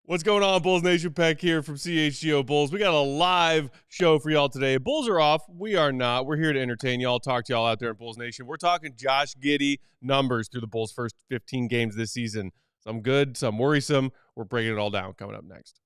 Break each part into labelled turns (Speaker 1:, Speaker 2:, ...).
Speaker 1: What's going on, Bulls Nation? Peck here from CHGO Bulls. We got a live show for y'all today. Bulls are off. We are not. We're here to entertain y'all, talk to y'all out there in Bulls Nation. We're talking Josh Giddey numbers through the Bulls' first 15 games this season. Some good, some worrisome. We're breaking it all down coming up next.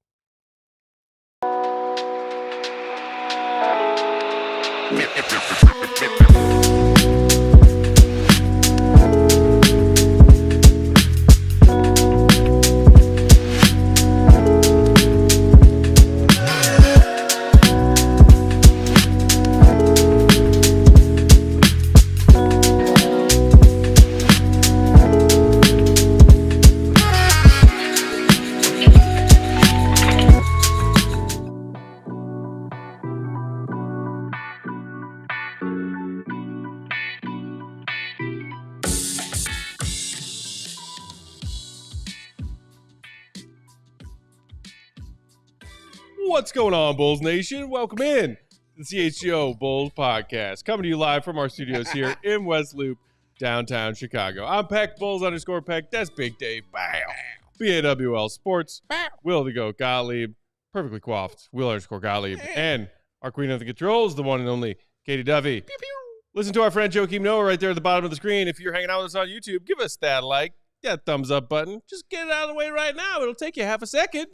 Speaker 1: What's going on, Bulls Nation? Welcome in to the CHGO Bulls podcast, coming to you live from our studios here in West Loop, downtown Chicago. I'm Peck, Bulls_Peck. That's Big Dave. Bow. BAWL Sports. Will the Goat Gottlieb. Perfectly coiffed. Will_Gottlieb. And our queen of the controls, the one and only Katie Duffy. Pew, pew. Listen to our friend Joakim Noah right there at the bottom of the screen. If you're hanging out with us on YouTube, give us that like, that thumbs up button. Just get it out of the way right now. It'll take you half a second.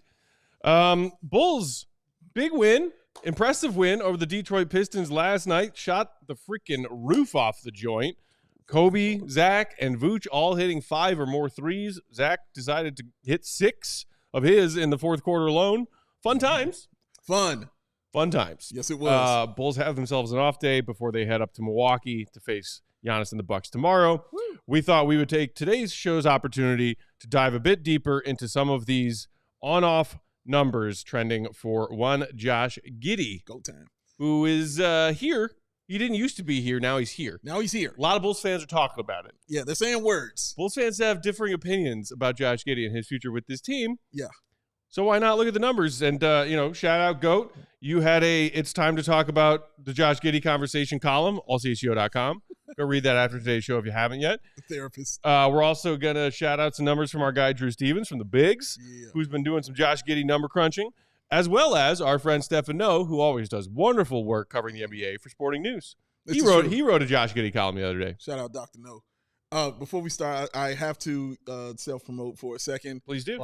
Speaker 1: Bulls, big win, impressive win over the Detroit Pistons last night. Shot the freaking roof off the joint. Kobe, Zach, and Vooch all hitting 5 or more threes. Zach decided to hit 6 of his in the fourth quarter alone. Fun times.
Speaker 2: Fun times.
Speaker 1: Yes, it was. Bulls have themselves an off day before they head up to Milwaukee to face Giannis and the Bucks tomorrow. Woo. We thought we would take today's show's opportunity to dive a bit deeper into some of these on-off numbers trending for one Josh Giddey.
Speaker 2: Go time.
Speaker 1: Who is here. He didn't used to be here. Now he's here.
Speaker 2: A
Speaker 1: lot of Bulls fans are talking about it.
Speaker 2: Yeah, they're saying words.
Speaker 1: Bulls fans have differing opinions about Josh Giddey and his future with this team.
Speaker 2: Yeah.
Speaker 1: So why not look at the numbers? And, shout out, Goat. You had It's Time to Talk About the Josh Giddey Conversation column, allchgo.com. Go read that after today's show if you haven't yet.
Speaker 2: Therapist.
Speaker 1: We're also going to shout out some numbers from our guy, Drew Stevens from the Bigs, who's been doing some Josh Giddey number crunching, as well as our friend Stefan Noe, who always does wonderful work covering the NBA for Sporting News. He wrote a Josh Giddey column the other day.
Speaker 2: Shout out Dr. Noe. Before we start, I have to self-promote for a second.
Speaker 1: Please do.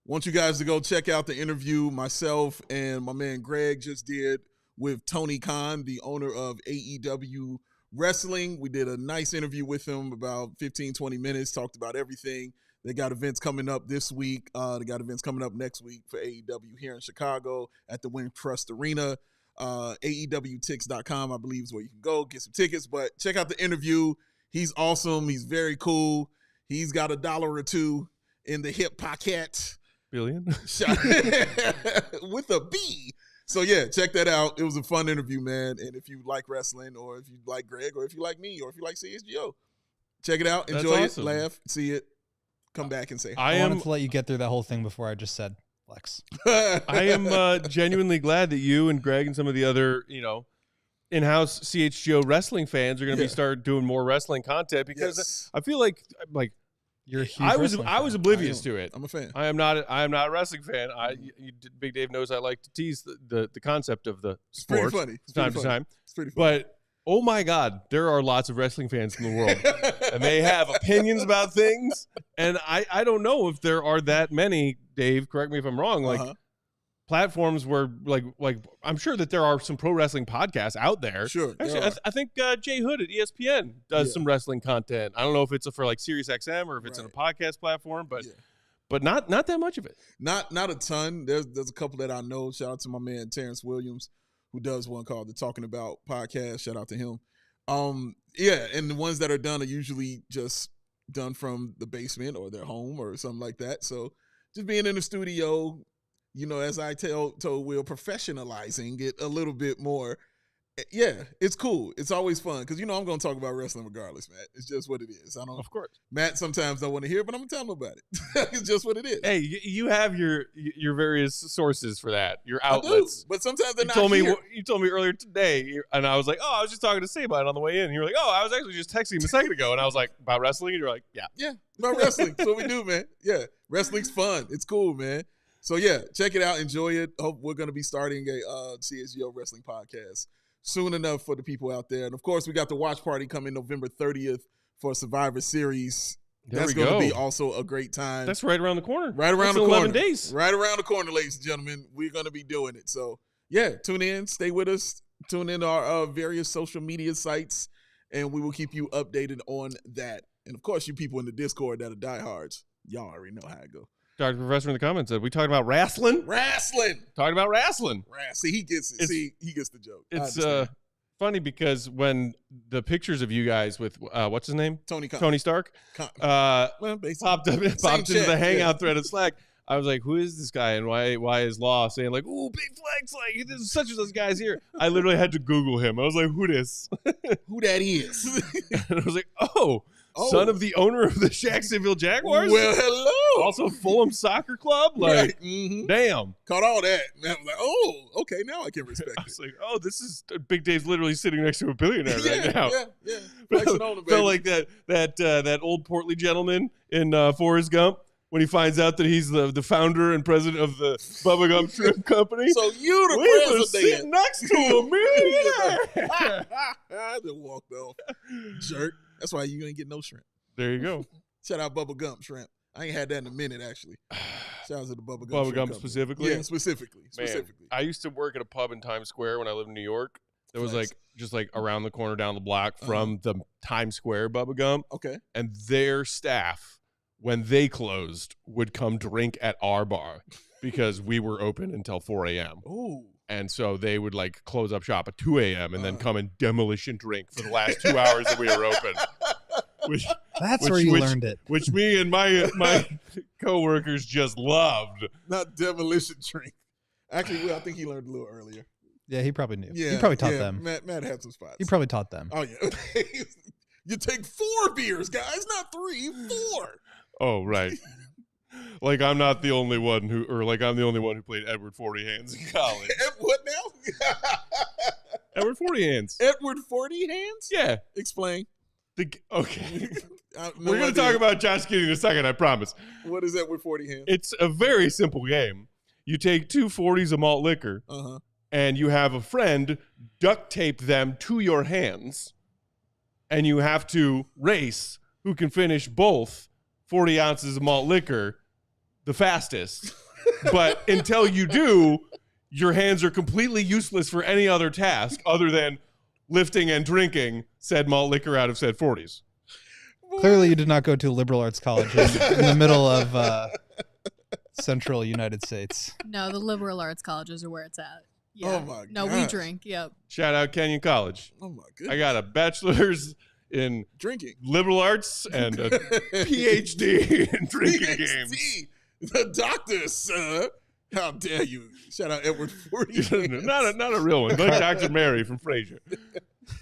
Speaker 2: Want you guys to go check out the interview myself and my man Greg just did with Tony Khan, the owner of AEW Wrestling. We did a nice interview with him, about 15, 20 minutes, talked about everything. They got events coming up this week. They got events coming up next week for AEW here in Chicago at the Wintrust Arena. AEWtix.com, I believe, is where you can go get some tickets. But check out the interview. He's awesome. He's very cool. He's got $1 or $2 in the hip pocket.
Speaker 1: Billion?
Speaker 2: With a B. So, yeah, check that out. It was a fun interview, man. And if you like wrestling, or if you like Greg, or if you like me, or if you like CHGO, check it out. Enjoy it. Laugh. See it. Come back and say hi.
Speaker 3: I wanted to let you get through that whole thing before I just said flex.
Speaker 1: I am genuinely glad that you and Greg and some of the other, in-house CHGO wrestling fans are going to start doing more wrestling content, because I feel like
Speaker 3: you're a huge
Speaker 1: I was oblivious to it.
Speaker 2: I'm a fan.
Speaker 1: I am not a wrestling fan. Big Dave knows I like to tease the concept of the sport from time to time.
Speaker 2: It's pretty funny.
Speaker 1: But oh my God, there are lots of wrestling fans in the world, and they have opinions about things. And I don't know if there are that many. Dave, correct me if I'm wrong. Platforms where I'm sure that there are some pro wrestling podcasts out there.
Speaker 2: Sure.
Speaker 1: Actually, I think Jay Hood at ESPN does some wrestling content. I don't know if it's for Sirius XM or if it's in a podcast platform, but not that much of it.
Speaker 2: Not a ton. There's a couple that I know. Shout out to my man Terrence Williams, who does one called the Talking About podcast. Shout out to him. And the ones that are done are usually just done from the basement or their home or something like that. So just being in the studio, as I told Will, professionalizing it a little bit more Yeah, it's cool. It's always fun because I'm going to talk about wrestling regardless, Matt. It's just what it is. I don't.
Speaker 1: Of course,
Speaker 2: Matt sometimes don't want to hear, but I'm gonna tell him about it. It's just what it is.
Speaker 1: hey, you have your various sources for that, your outlets.
Speaker 2: I do, but sometimes they're
Speaker 1: you
Speaker 2: not
Speaker 1: told
Speaker 2: here.
Speaker 1: me you told me earlier today, and I was like, oh, I was just talking to Sabine on the way in. And you were like, oh, I was actually just texting him a second ago, and I was like, about wrestling, and you're like, yeah,
Speaker 2: about wrestling. That's what we do, man. Yeah, wrestling's fun. It's cool, man. So yeah, check it out, enjoy it. Hope we're gonna be starting a CHGO wrestling podcast soon enough for the people out there. And of course, we got the watch party coming November 30th for Survivor Series. That's going to be also a great time.
Speaker 1: That's right around the corner.
Speaker 2: Right around the corner.
Speaker 1: 11 days.
Speaker 2: Right around the corner, ladies and gentlemen. We're going to be doing it. So, yeah, tune in. Stay with us. Tune in to our various social media sites, and we will keep you updated on that. And, of course, you people in the Discord that are diehards, y'all already know how it goes.
Speaker 1: Dr. Professor in the comments said, we talking about wrestling? Talking about wrestling.
Speaker 2: See, he gets it. He gets the joke.
Speaker 1: It's funny because when the pictures of you guys with, what's his name?
Speaker 2: Tony
Speaker 1: Stark,
Speaker 2: well,
Speaker 1: popped into the hangout thread of Slack, I was like, who is this guy and why is Law saying like, ooh, big flex, like there's such and such guys here. I literally had to Google him. I was like, who this?
Speaker 2: Who that is?
Speaker 1: And I was like, oh, son of the owner of the Jacksonville Jaguars?
Speaker 2: Well, hello.
Speaker 1: Also Fulham Soccer Club? Like, damn.
Speaker 2: Caught all that. And I was like, oh, okay, now I can respect it.
Speaker 1: I was like, oh, this is Big Dave's literally sitting next to a billionaire right now.
Speaker 2: Yeah. Flexing on him, baby.
Speaker 1: Felt like that old portly gentleman in Forrest Gump when he finds out that he's the founder and president of the Bubba Gump Shrimp Company.
Speaker 2: So you the
Speaker 1: we
Speaker 2: president.
Speaker 1: were sitting next to him, man.
Speaker 2: I just walked off. Jerk. That's why you ain't get no shrimp.
Speaker 1: There you go.
Speaker 2: Shout out Bubba Gump Shrimp. I ain't had that in a minute, actually. Shout out to the Bubba Gump
Speaker 1: Bubba Gump specifically?
Speaker 2: Yeah, specifically.
Speaker 1: Man, I used to work at a pub in Times Square when I lived in New York. It was just around the corner down the block from the Times Square Bubba Gump.
Speaker 2: Okay.
Speaker 1: And their staff, when they closed, would come drink at our bar because we were open until 4 a.m.
Speaker 2: Ooh.
Speaker 1: And so they would close up shop at 2 a.m. and then come and demolition drink for the last 2 hours that we were open.
Speaker 3: That's where you learned it.
Speaker 1: Which me and my coworkers just loved.
Speaker 2: Not demolition drink. Actually, I think he learned a little earlier.
Speaker 3: Yeah, he probably knew.
Speaker 2: Yeah,
Speaker 3: he probably taught them.
Speaker 2: Matt had some spots.
Speaker 3: He probably taught them.
Speaker 2: Oh, yeah. You take 4 beers, guys, not 3, 4.
Speaker 1: Oh, right. Like I'm not the only one I'm the only one who played Edward 40 Hands in college.
Speaker 2: What now?
Speaker 1: Edward 40 Hands.
Speaker 2: Edward 40 Hands?
Speaker 1: Yeah.
Speaker 2: Explain.
Speaker 1: Okay. We're going to talk about Josh Giddey in a second, I promise.
Speaker 2: What is Edward 40 Hands?
Speaker 1: It's a very simple game. You take 2 40s of malt liquor, and you have a friend duct tape them to your hands, and you have to race who can finish both 40 ounces of malt liquor the fastest. But until you do, your hands are completely useless for any other task other than lifting and drinking said malt liquor out of said 40s.
Speaker 3: Clearly you did not go to a liberal arts college in the middle of central United States.
Speaker 4: No, the liberal arts colleges are where it's at. Yeah.
Speaker 2: Oh, my God.
Speaker 4: No, we drink. Yep.
Speaker 1: Shout out Kenyon College.
Speaker 2: Oh, my goodness.
Speaker 1: I got a bachelor's in
Speaker 2: drinking,
Speaker 1: liberal arts, and a PhD in drinking games.
Speaker 2: The doctor, sir. How dare you? Shout out Edward 40.
Speaker 1: not a real one, like Dr. Mary from Frasier.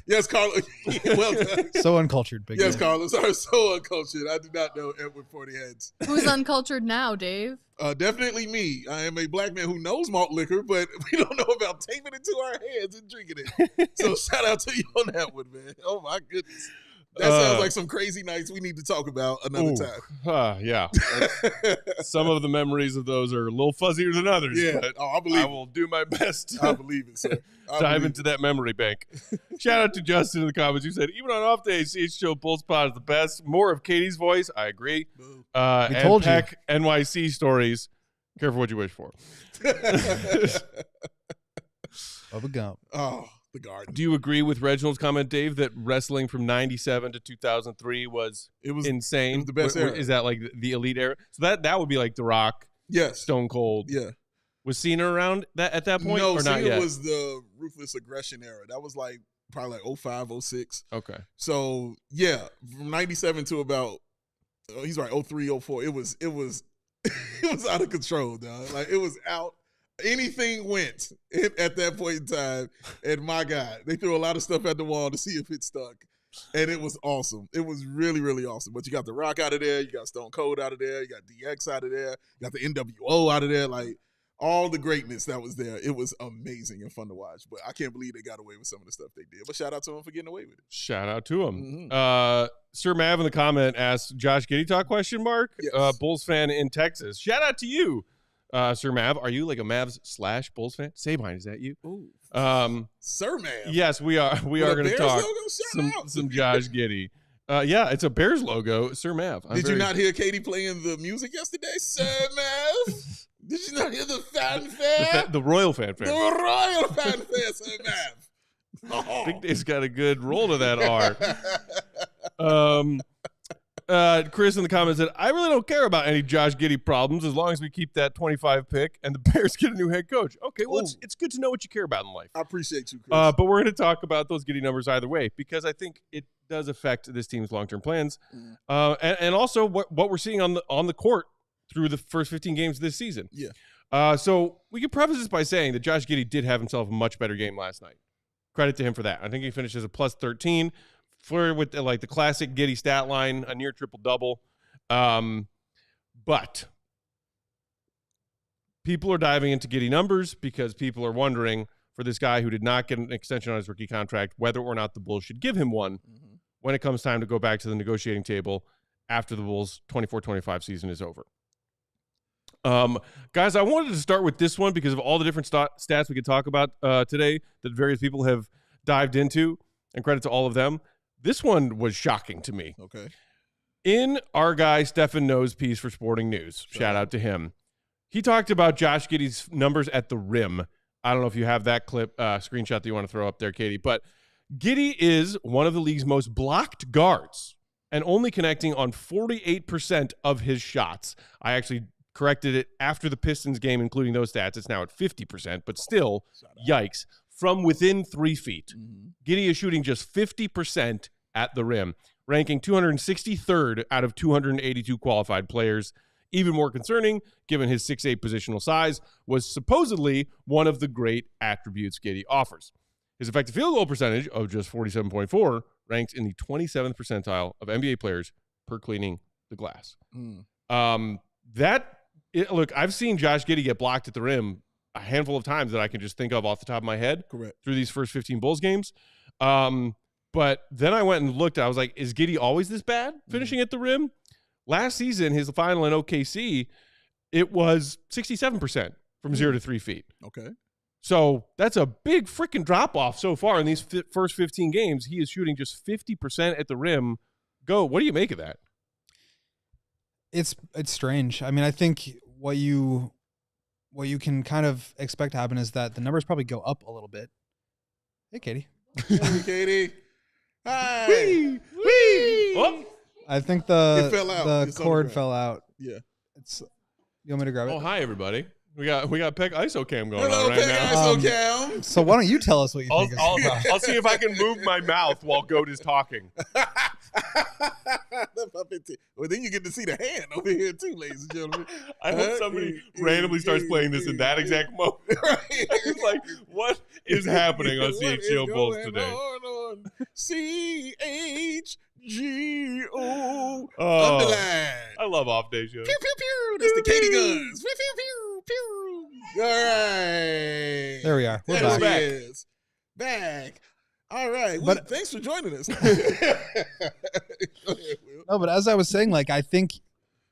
Speaker 2: Yes, Carlos. Well done.
Speaker 3: So uncultured, big
Speaker 2: Yes,
Speaker 3: man.
Speaker 2: Carlos. I'm so uncultured. I did not know Edward 40 Heads.
Speaker 4: Who's uncultured now, Dave?
Speaker 2: Definitely me. I am a black man who knows malt liquor, but we don't know about taping it to our heads and drinking it. So shout out to you on that one, man. Oh, my goodness. That sounds like some crazy nights we need to talk about another time.
Speaker 1: Yeah. Some of the memories of those are a little fuzzier than others.
Speaker 2: Yeah.
Speaker 1: But
Speaker 2: I believe
Speaker 1: I will do my best to
Speaker 2: I believe it, sir.
Speaker 1: dive into that memory bank. Shout out to Justin in the comments who said, even on off days, CHGO Bulls Pod is the best. More of Katie's voice. I agree.
Speaker 3: We told you.
Speaker 1: Peck NYC stories. Careful what you wish for.
Speaker 3: Bubba Gump.
Speaker 2: Oh, the garden.
Speaker 1: Do you agree with Reginald's comment, Dave, that wrestling from 97 to 2003 was insane?
Speaker 2: It was the best era.
Speaker 1: Is that like the elite era? So that would be like The Rock,
Speaker 2: yes,
Speaker 1: Stone Cold.
Speaker 2: Yeah.
Speaker 1: Was Cena around at that point?
Speaker 2: No,
Speaker 1: or not
Speaker 2: Cena
Speaker 1: yet?
Speaker 2: was the Ruthless Aggression era. That was like probably like 05, 06.
Speaker 1: Okay.
Speaker 2: So yeah, from 97 to about he's right, 03, 04. It was it was out of control, dog. Like it was out Anything went at that point in time. And my God, they threw a lot of stuff at the wall to see if it stuck. And it was awesome. It was really, really awesome. But you got The Rock out of there. You got Stone Cold out of there. You got DX out of there. You got the NWO out of there. Like, all the greatness that was there. It was amazing and fun to watch. But I can't believe they got away with some of the stuff they did. But shout out to them for getting away with it.
Speaker 1: Shout out to him.
Speaker 2: Mm-hmm.
Speaker 1: Sir Mav in the comment asked, Josh Giddey talk question mark?
Speaker 2: Yes.
Speaker 1: Bulls fan in Texas. Shout out to you, Sir Mav. Are you like a Mavs / Bulls fan? Sabine, is that you?
Speaker 2: Ooh. Sir Mav.
Speaker 1: Yes, we are. We are going to talk
Speaker 2: logo?
Speaker 1: some Josh Giddey. Yeah, it's a Bears logo, Sir Mav.
Speaker 2: Did you not hear Katie playing the music yesterday, Sir Mav? Did you not hear the fanfare?
Speaker 1: The royal fanfare.
Speaker 2: The royal fanfare, Sir Mav. Oh.
Speaker 1: Big Dave's got a good roll to that R. Chris in the comments said, I really don't care about any Josh Giddey problems as long as we keep that 25 pick and the Bears get a new head coach. Okay, well, it's good to know what you care about in life.
Speaker 2: I appreciate you, Chris.
Speaker 1: But we're going to talk about those Giddey numbers either way because I think it does affect this team's long-term plans. And also what we're seeing on the court through the first 15 games of this season.
Speaker 2: Yeah.
Speaker 1: So we could preface this by saying that Josh Giddey did have himself a much better game last night. Credit to him for that. I think he finished as a plus 13, flirted with the classic Giddey stat line, a near triple-double. But people are diving into Giddey numbers because people are wondering for this guy who did not get an extension on his rookie contract, whether or not the Bulls should give him one when it comes time to go back to the negotiating table after the Bulls' 24-25 season is over. Guys, I wanted to start with this one because of all the different stats we could talk about today that various people have dived into, and credit to all of them. This one was shocking to me.
Speaker 2: Okay.
Speaker 1: In our guy Stefan No's piece for Sporting News, shout out to him, he talked about Josh Giddey's numbers at the rim. I don't know if you have that clip screenshot that you want to throw up there, Katie, but Giddey is one of the league's most blocked guards and only connecting on 48% of his shots. I actually corrected it after the Pistons game, including those stats. It's now at 50%, but still, yikes, from within 3 feet. Giddey is shooting just 50% at the rim, ranking 263rd out of 282 qualified players. Even more concerning, given his 6'8 positional size, was supposedly one of the great attributes Giddey offers. His effective field goal percentage of just 47.4 ranks in the 27th percentile of NBA players per cleaning the glass. Look, I've seen Josh Giddey get blocked at the rim a handful of times that I can just think of off the top of my head.
Speaker 2: Correct.
Speaker 1: Through these first 15 Bulls games. But then I went and looked. I was like, is Giddey always this bad finishing at the rim? Last season, his final in OKC, it was 67% from 0 to 3 feet.
Speaker 2: Okay.
Speaker 1: So that's a big freaking drop-off so far in these first 15 games. He is shooting just 50% at the rim. What do you make of that?
Speaker 3: It's strange. I mean, I think what you can kind of expect to happen is that the numbers probably go up a little bit. Hey, Katie.
Speaker 2: Hey, Katie. Hi.
Speaker 1: Whee! Oh.
Speaker 3: I think
Speaker 2: It fell out.
Speaker 3: the
Speaker 2: It's
Speaker 3: cord
Speaker 2: on the
Speaker 3: fell out.
Speaker 2: Yeah.
Speaker 3: You want me to grab it?
Speaker 1: Oh, hi, everybody. We got Peck ISO cam going
Speaker 2: Hello,
Speaker 1: on right
Speaker 2: Peck
Speaker 1: now.
Speaker 2: ISO cam.
Speaker 3: So why don't you tell us what you think?
Speaker 1: I'll see if I can move my mouth while Goat is talking.
Speaker 2: Well, then you get to see the hand over here too, ladies and gentlemen.
Speaker 1: I hope somebody randomly starts playing this in that exact moment. It's like, what is happening on CHGO Bulls today?
Speaker 2: CHGO
Speaker 1: underline. I love off day shows.
Speaker 2: Pew pew pew. That's the Katie guns. Pew pew pew pew. All right.
Speaker 3: There we are. We're
Speaker 2: There
Speaker 3: back.
Speaker 2: it is. Back. All right.
Speaker 3: But-
Speaker 2: Thanks for joining us.
Speaker 3: No, but as I was saying, I think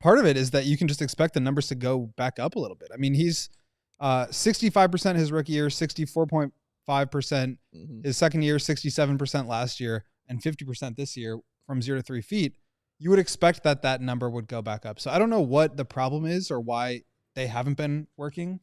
Speaker 3: part of it is that you can just expect the numbers to go back up a little bit. I mean, he's 65% his rookie year, 64.5% his second year, 67% last year, and 50% this year from 0 to 3 feet. You would expect that number would go back up. So I don't know what the problem is or why they haven't been working.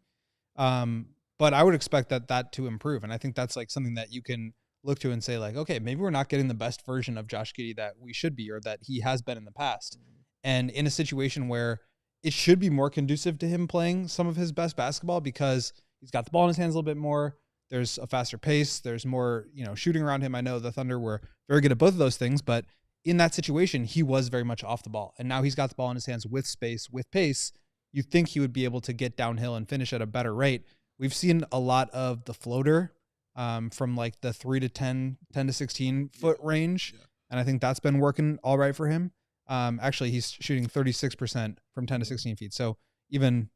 Speaker 3: But I would expect that to improve. And I think that's something that you can look to and say okay, maybe we're not getting the best version of Josh Giddey that we should be, or that he has been in the past. And in a situation where it should be more conducive to him playing some of his best basketball because he's got the ball in his hands a little bit more. There's a faster pace. There's more, shooting around him. I know the Thunder were very good at both of those things, but in that situation, he was very much off the ball. And now he's got the ball in his hands with space, with pace. You'd think he would be able to get downhill and finish at a better rate we've seen a lot of the floater from like the 3 to 10 to 16 foot range. Yeah. And I think that's been working all right for him. Actually, he's shooting 36% from 10 to 16 feet. So even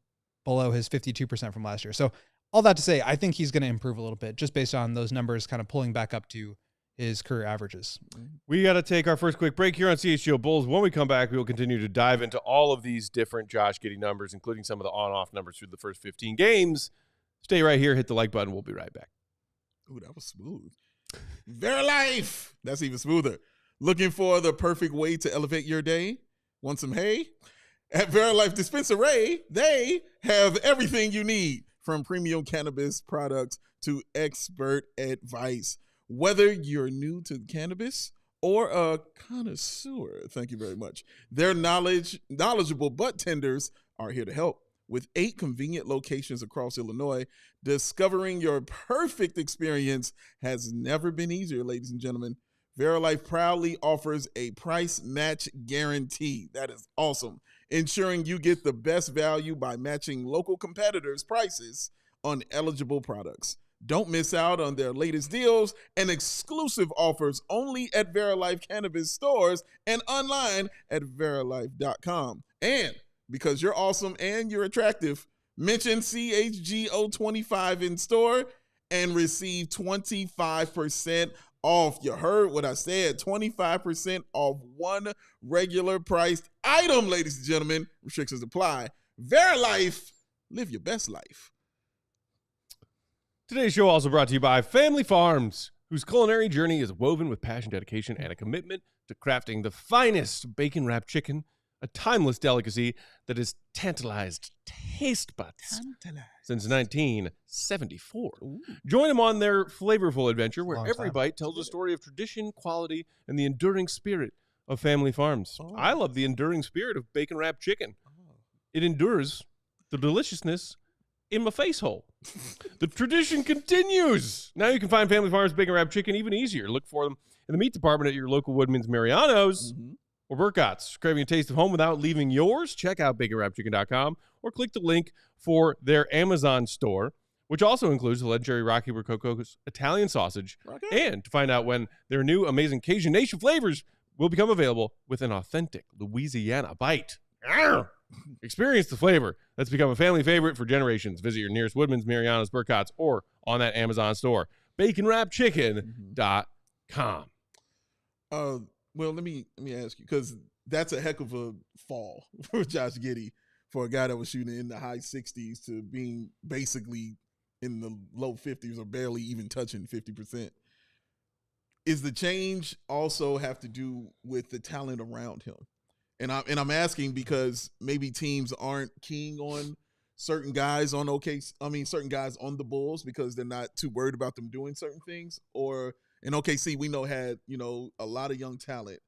Speaker 3: below his 52% from last year. So all that to say, I think he's going to improve a little bit just based on those numbers kind of pulling back up to his career averages.
Speaker 1: We got to take our first quick break here on CHGO Bulls. When we come back, we will continue to dive into all of these different Josh Giddey numbers, including some of the on-off numbers through the first 15 games. Stay right here. Hit the like button. We'll be right back.
Speaker 2: Ooh, that was smooth. Verilife. That's even smoother. Looking for the perfect way to elevate your day? Want some hay? At Verilife Dispensary, they have everything you need, from premium cannabis products to expert advice. Whether you're new to cannabis or a connoisseur, thank you very much, their knowledgeable bud tenders are here to help. With 8 convenient locations across Illinois, discovering your perfect experience has never been easier, ladies and gentlemen. Verilife proudly offers a price match guarantee. That is awesome. Ensuring you get the best value by matching local competitors' prices on eligible products. Don't miss out on their latest deals and exclusive offers only at Verilife Cannabis stores and online at verilife.com. And because you're awesome and you're attractive, mention CHGO25 in store and receive 25% off. You heard what I said, 25% off one regular priced item, ladies and gentlemen. Restrictions apply. Verilife, live your best life.
Speaker 1: Today's show also brought to you by Family Farms, whose culinary journey is woven with passion, dedication, and a commitment to crafting the finest bacon-wrapped chicken, a timeless delicacy that has tantalized taste buds since 1974. Ooh. Join them on their flavorful adventure where every bite tells a story of tradition, quality, and the enduring spirit of Family Farms. Oh. I love the enduring spirit of bacon-wrapped chicken. Oh. It endures the deliciousness in my face hole. The tradition continues. Now you can find Family Farms bacon-wrapped chicken even easier. Look for them in the meat department at your local Woodman's Mariano's. Mm-hmm. Or Burkott's. Craving a taste of home without leaving yours? Check out baconwrappedchicken.com or click the link for their Amazon store, which also includes the legendary Rocky Rococo's Italian sausage. Okay. And to find out when their new amazing Cajun Nation flavors will become available with an authentic Louisiana bite. Experience the flavor that's become a family favorite for generations. Visit your nearest Woodman's, Mariano's, Burkott's, or on that Amazon store. baconwrappedchicken.com.
Speaker 2: Well, let me ask you, because that's a heck of a fall for Josh Giddey, for a guy that was shooting in the high 60s to being basically in the low 50s or barely even touching 50%. Is the change also have to do with the talent around him? And I'm asking because maybe teams aren't keen on certain guys on certain guys on the Bulls because they're not too worried about them doing certain things, or in OKC, we know had, a lot of young talent.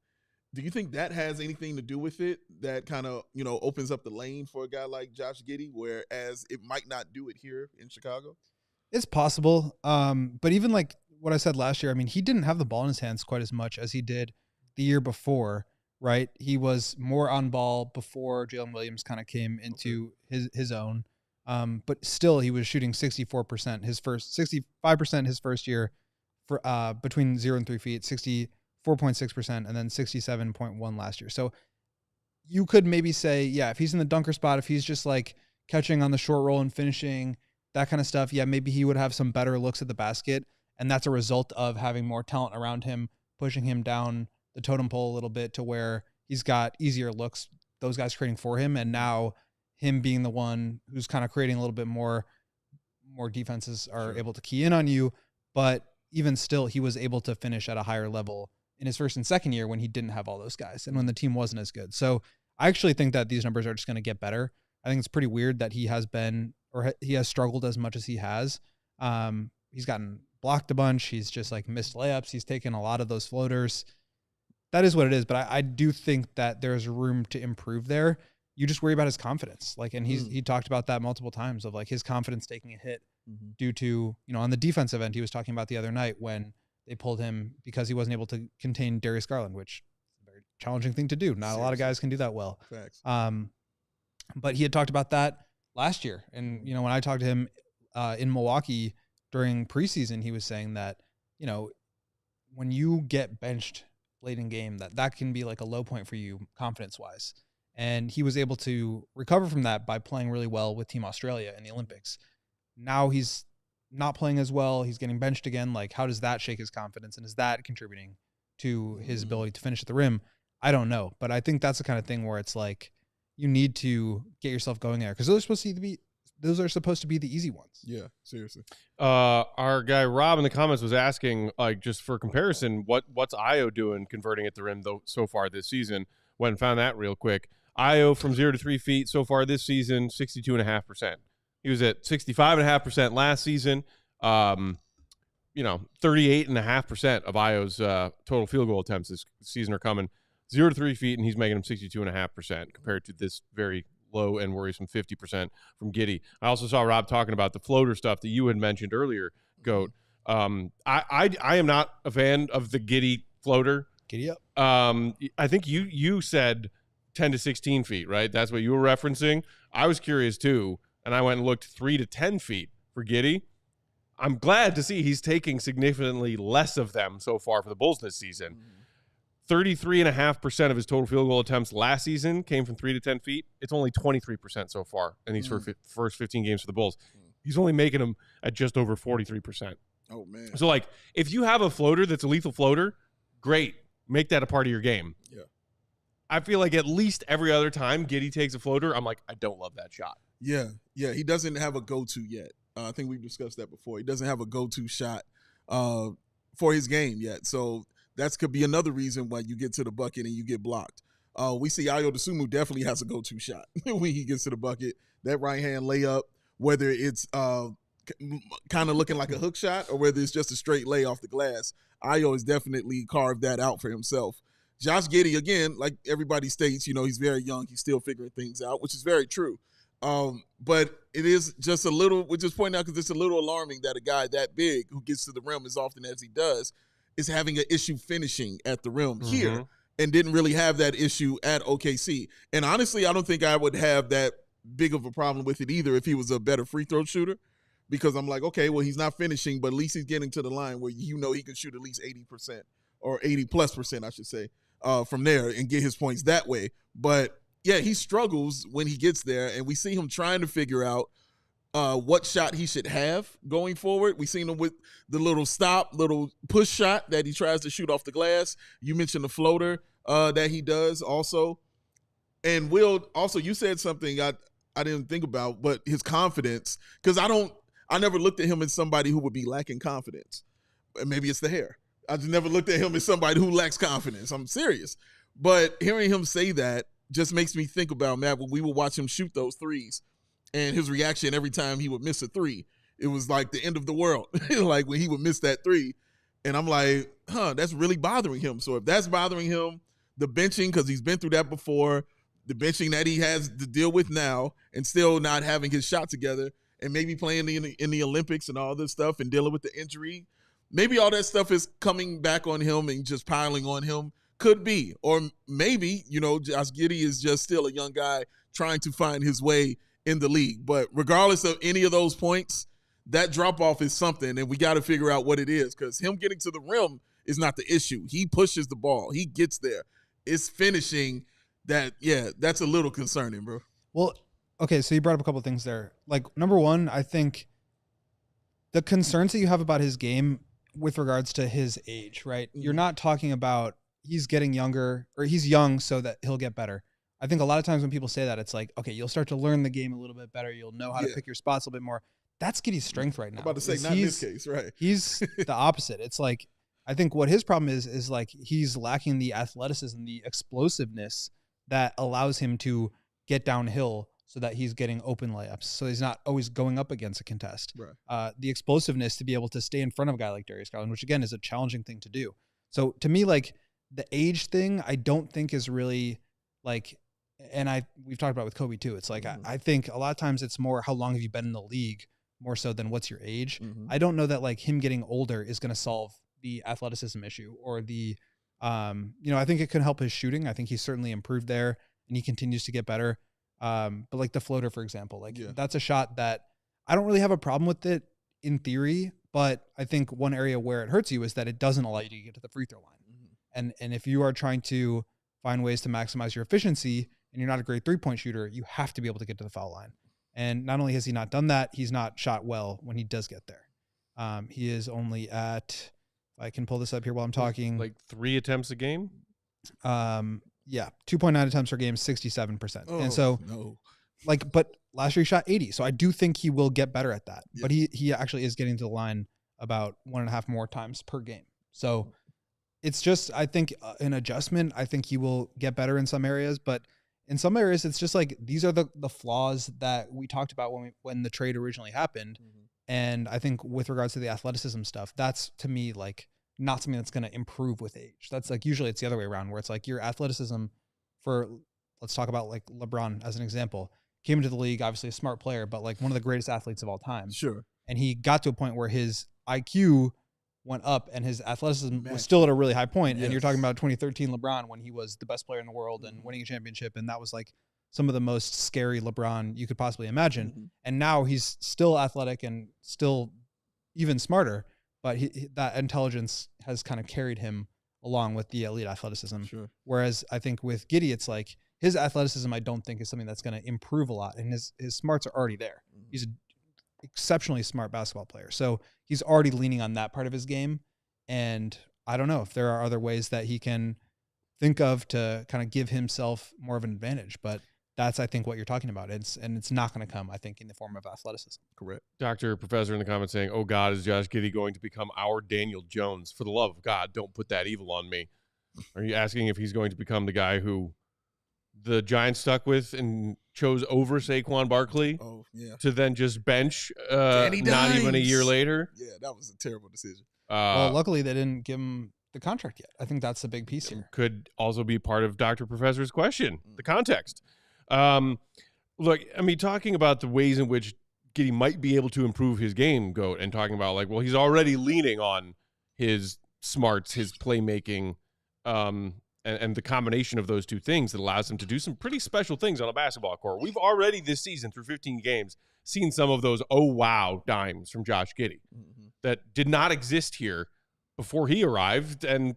Speaker 2: Do you think that has anything to do with it? That kind of, opens up the lane for a guy like Josh Giddey, whereas it might not do it here in Chicago?
Speaker 3: It's possible. But even like what I said last year, he didn't have the ball in his hands quite as much as he did the year before, right? He was more on ball before Jalen Williams kind of came into his own. But still, he was shooting 65% his first year. For between 0 and 3 feet, 64.6%, and then 67.1 last year. So you could maybe say, if he's in the dunker spot, if he's just like catching on the short roll and finishing, that kind of stuff, maybe he would have some better looks at the basket. And that's a result of having more talent around him, pushing him down the totem pole a little bit to where he's got easier looks, those guys creating for him. And now him being the one who's kind of creating a little bit more defenses are able to key in on you. But even still, he was able to finish at a higher level in his first and second year when he didn't have all those guys and when the team wasn't as good. So I actually think that these numbers are just going to get better. I think it's pretty weird that he has struggled as much as he has. He's gotten blocked a bunch. He's just like missed layups. He's taken a lot of those floaters. That is what it is. But I do think that there's room to improve there. You just worry about his confidence. He talked about that multiple times of like his confidence taking a hit due to, on the defensive end, he was talking about the other night when they pulled him because he wasn't able to contain Darius Garland, which is a very challenging thing to do. Not a lot of guys can do that well.
Speaker 2: Facts.
Speaker 3: But he had talked about that last year. And, when I talked to him in Milwaukee during preseason, he was saying that, you know, when you get benched late in game, that can be like a low point for you confidence wise. And he was able to recover from that by playing really well with Team Australia in the Olympics. Now he's not playing as well. He's getting benched again. Like, how does that shake his confidence? And is that contributing to his ability to finish at the rim? I don't know. But I think that's the kind of thing where it's like, you need to get yourself going there because those are supposed to be the easy ones.
Speaker 2: Yeah, seriously.
Speaker 1: Our guy Rob in the comments was asking, like, just for comparison, what's Io doing converting at the rim though so far this season? Went and found that real quick. Io from 0 to 3 feet so far this season, 62.5%. He was at 65.5% last season. 38.5% of Io's total field goal attempts this season are coming 0 to 3 feet, and he's making them 62.5% compared to this very low and worrisome 50% from Giddey. I also saw Rob talking about the floater stuff that you had mentioned earlier, Goat. I am not a fan of the Giddey floater.
Speaker 3: Giddy up.
Speaker 1: I think you said 10 to 16 feet, right? That's what you were referencing. I was curious too, and I went and looked 3 to 10 feet for Giddey. I'm glad to see he's taking significantly less of them so far for the Bulls this season. 33.5% of his total field goal attempts last season came from 3 to 10 feet. It's only 23% so far in these first 15 games for the Bulls. He's only making them at just over 43%.
Speaker 2: Oh, man.
Speaker 1: So, like, if you have a floater that's a lethal floater, great. Make that a part of your game.
Speaker 2: Yeah.
Speaker 1: I feel like at least every other time Giddey takes a floater, I'm like, I don't love that shot.
Speaker 2: Yeah. He doesn't have a go-to yet. I think we've discussed that before. He doesn't have a go-to shot for his game yet. So that could be another reason why you get to the bucket and you get blocked. We see Ayo Dosunmu definitely has a go-to shot when he gets to the bucket. That right-hand layup, whether it's kind of looking like a hook shot or whether it's just a straight lay off the glass, Ayo has definitely carved that out for himself. Josh Giddey, again, like everybody states, he's very young. He's still figuring things out, which is very true. But it is just a little, we're just pointing out because it's a little alarming that a guy that big who gets to the rim as often as he does is having an issue finishing at the rim here and didn't really have that issue at OKC. And honestly, I don't think I would have that big of a problem with it either if he was a better free throw shooter, because I'm like, okay, well, he's not finishing, but at least he's getting to the line where he can shoot at least 80% or 80+%, I should say, from there and get his points that way. But yeah, he struggles when he gets there, and we see him trying to figure out what shot he should have going forward. We've seen him with the little push shot that he tries to shoot off the glass. You mentioned the floater that he does also. And Will, also, you said something I didn't think about, but his confidence, because I never looked at him as somebody who would be lacking confidence. Maybe it's the hair. I just never looked at him as somebody who lacks confidence. I'm serious. But hearing him say that just makes me think about, Matt, when we would watch him shoot those threes and his reaction every time he would miss a three. It was like the end of the world, like when he would miss that three. And I'm like, that's really bothering him. So if that's bothering him, the benching, because he's been through that before, the benching that he has to deal with now and still not having his shot together and maybe playing in the Olympics and all this stuff and dealing with the injury, maybe all that stuff is coming back on him and just piling on him. Could be. Or maybe, Josh Giddey is just still a young guy trying to find his way in the league. But regardless of any of those points, that drop-off is something, and we got to figure out what it is, because him getting to the rim is not the issue. He pushes the ball. He gets there. It's finishing that's a little concerning, bro.
Speaker 3: Well, okay, so you brought up a couple of things there. Like, number one, I think the concerns that you have about his game with regards to his age, right? You're not talking about he's getting younger or he's young so that he'll get better. I think a lot of times when people say that, it's like, okay, you'll start to learn the game a little bit better. You'll know how to pick your spots a little bit more. That's Giddey's strength right now.
Speaker 2: I'm about to say, not in this case, right?
Speaker 3: He's the opposite. It's like, I think what his problem is like he's lacking the athleticism, the explosiveness that allows him to get downhill so that he's getting open layups. So he's not always going up against a contest.
Speaker 2: Right.
Speaker 3: The explosiveness to be able to stay in front of a guy like Darius Garland, which again is a challenging thing to do. So to me, like, the age thing, I don't think is really like, and we've talked about with Kobe too. It's like, I think a lot of times it's more how long have you been in the league more so than what's your age. I don't know that like him getting older is going to solve the athleticism issue or the, I think it can help his shooting. I think he's certainly improved there and he continues to get better. But like the floater, for example, like that's a shot that I don't really have a problem with it in theory, but I think one area where it hurts you is that it doesn't allow you to get to the free throw line. And if you are trying to find ways to maximize your efficiency and you're not a great 3-point shooter, you have to be able to get to the foul line. And not only has he not done that, he's not shot well when he does get there. He is only at, if I can pull this up here while I'm talking,
Speaker 1: like 3 attempts a game.
Speaker 3: 2.9 attempts per game, 67%.
Speaker 2: Oh,
Speaker 3: and so
Speaker 2: no.
Speaker 3: but last year he shot 80. So I do think he will get better at that.
Speaker 2: Yeah.
Speaker 3: But he actually is getting to the line about 1.5 more times per game. So it's just, I think, an adjustment. I think he will get better in some areas, but in some areas, it's just like these are the flaws that we talked about when the trade originally happened. And I think with regards to the athleticism stuff, that's to me like not something that's going to improve with age. That's like usually it's the other way around, where it's like your athleticism for, let's talk about like LeBron as an example, came into the league, obviously a smart player, but like one of the greatest athletes of all time.
Speaker 2: Sure.
Speaker 3: And he got to a point where his IQ went up and his athleticism was still at a really high point.
Speaker 2: Yes.
Speaker 3: And you're talking about 2013 LeBron when he was the best player in the world and winning a championship. And that was like some of the most scary LeBron you could possibly imagine. And now he's still athletic and still even smarter, but that intelligence has kind of carried him along with the elite athleticism.
Speaker 2: Sure.
Speaker 3: Whereas I think with Giddey, it's like his athleticism, I don't think is something that's going to improve a lot. And his smarts are already there. He's an exceptionally smart basketball player. So he's already leaning on that part of his game. And I don't know if there are other ways that he can think of to kind of give himself more of an advantage, but that's, I think, what you're talking about. It's not going to come, I think, in the form of athleticism.
Speaker 2: Correct.
Speaker 1: Dr. Professor in the comments saying, oh God, is Josh Giddey going to become our Daniel Jones? For the love of God, don't put that evil on me. Are you asking if he's going to become the guy who the Giants stuck with and chose over Saquon Barkley to then just bench not even a year later?
Speaker 2: Yeah, that was a terrible decision.
Speaker 1: Well,
Speaker 3: luckily they didn't give him the contract yet. I think that's a big piece here.
Speaker 1: Could also be part of Dr. Professor's question, the context. Look, I mean, talking about the ways in which Giddey might be able to improve his game, Goat, and talking about like, well, he's already leaning on his smarts, his playmaking, and the combination of those two things that allows him to do some pretty special things on a basketball court. We've already this season, through 15 games, seen some of those oh wow dimes from Josh Giddey that did not exist here before he arrived, and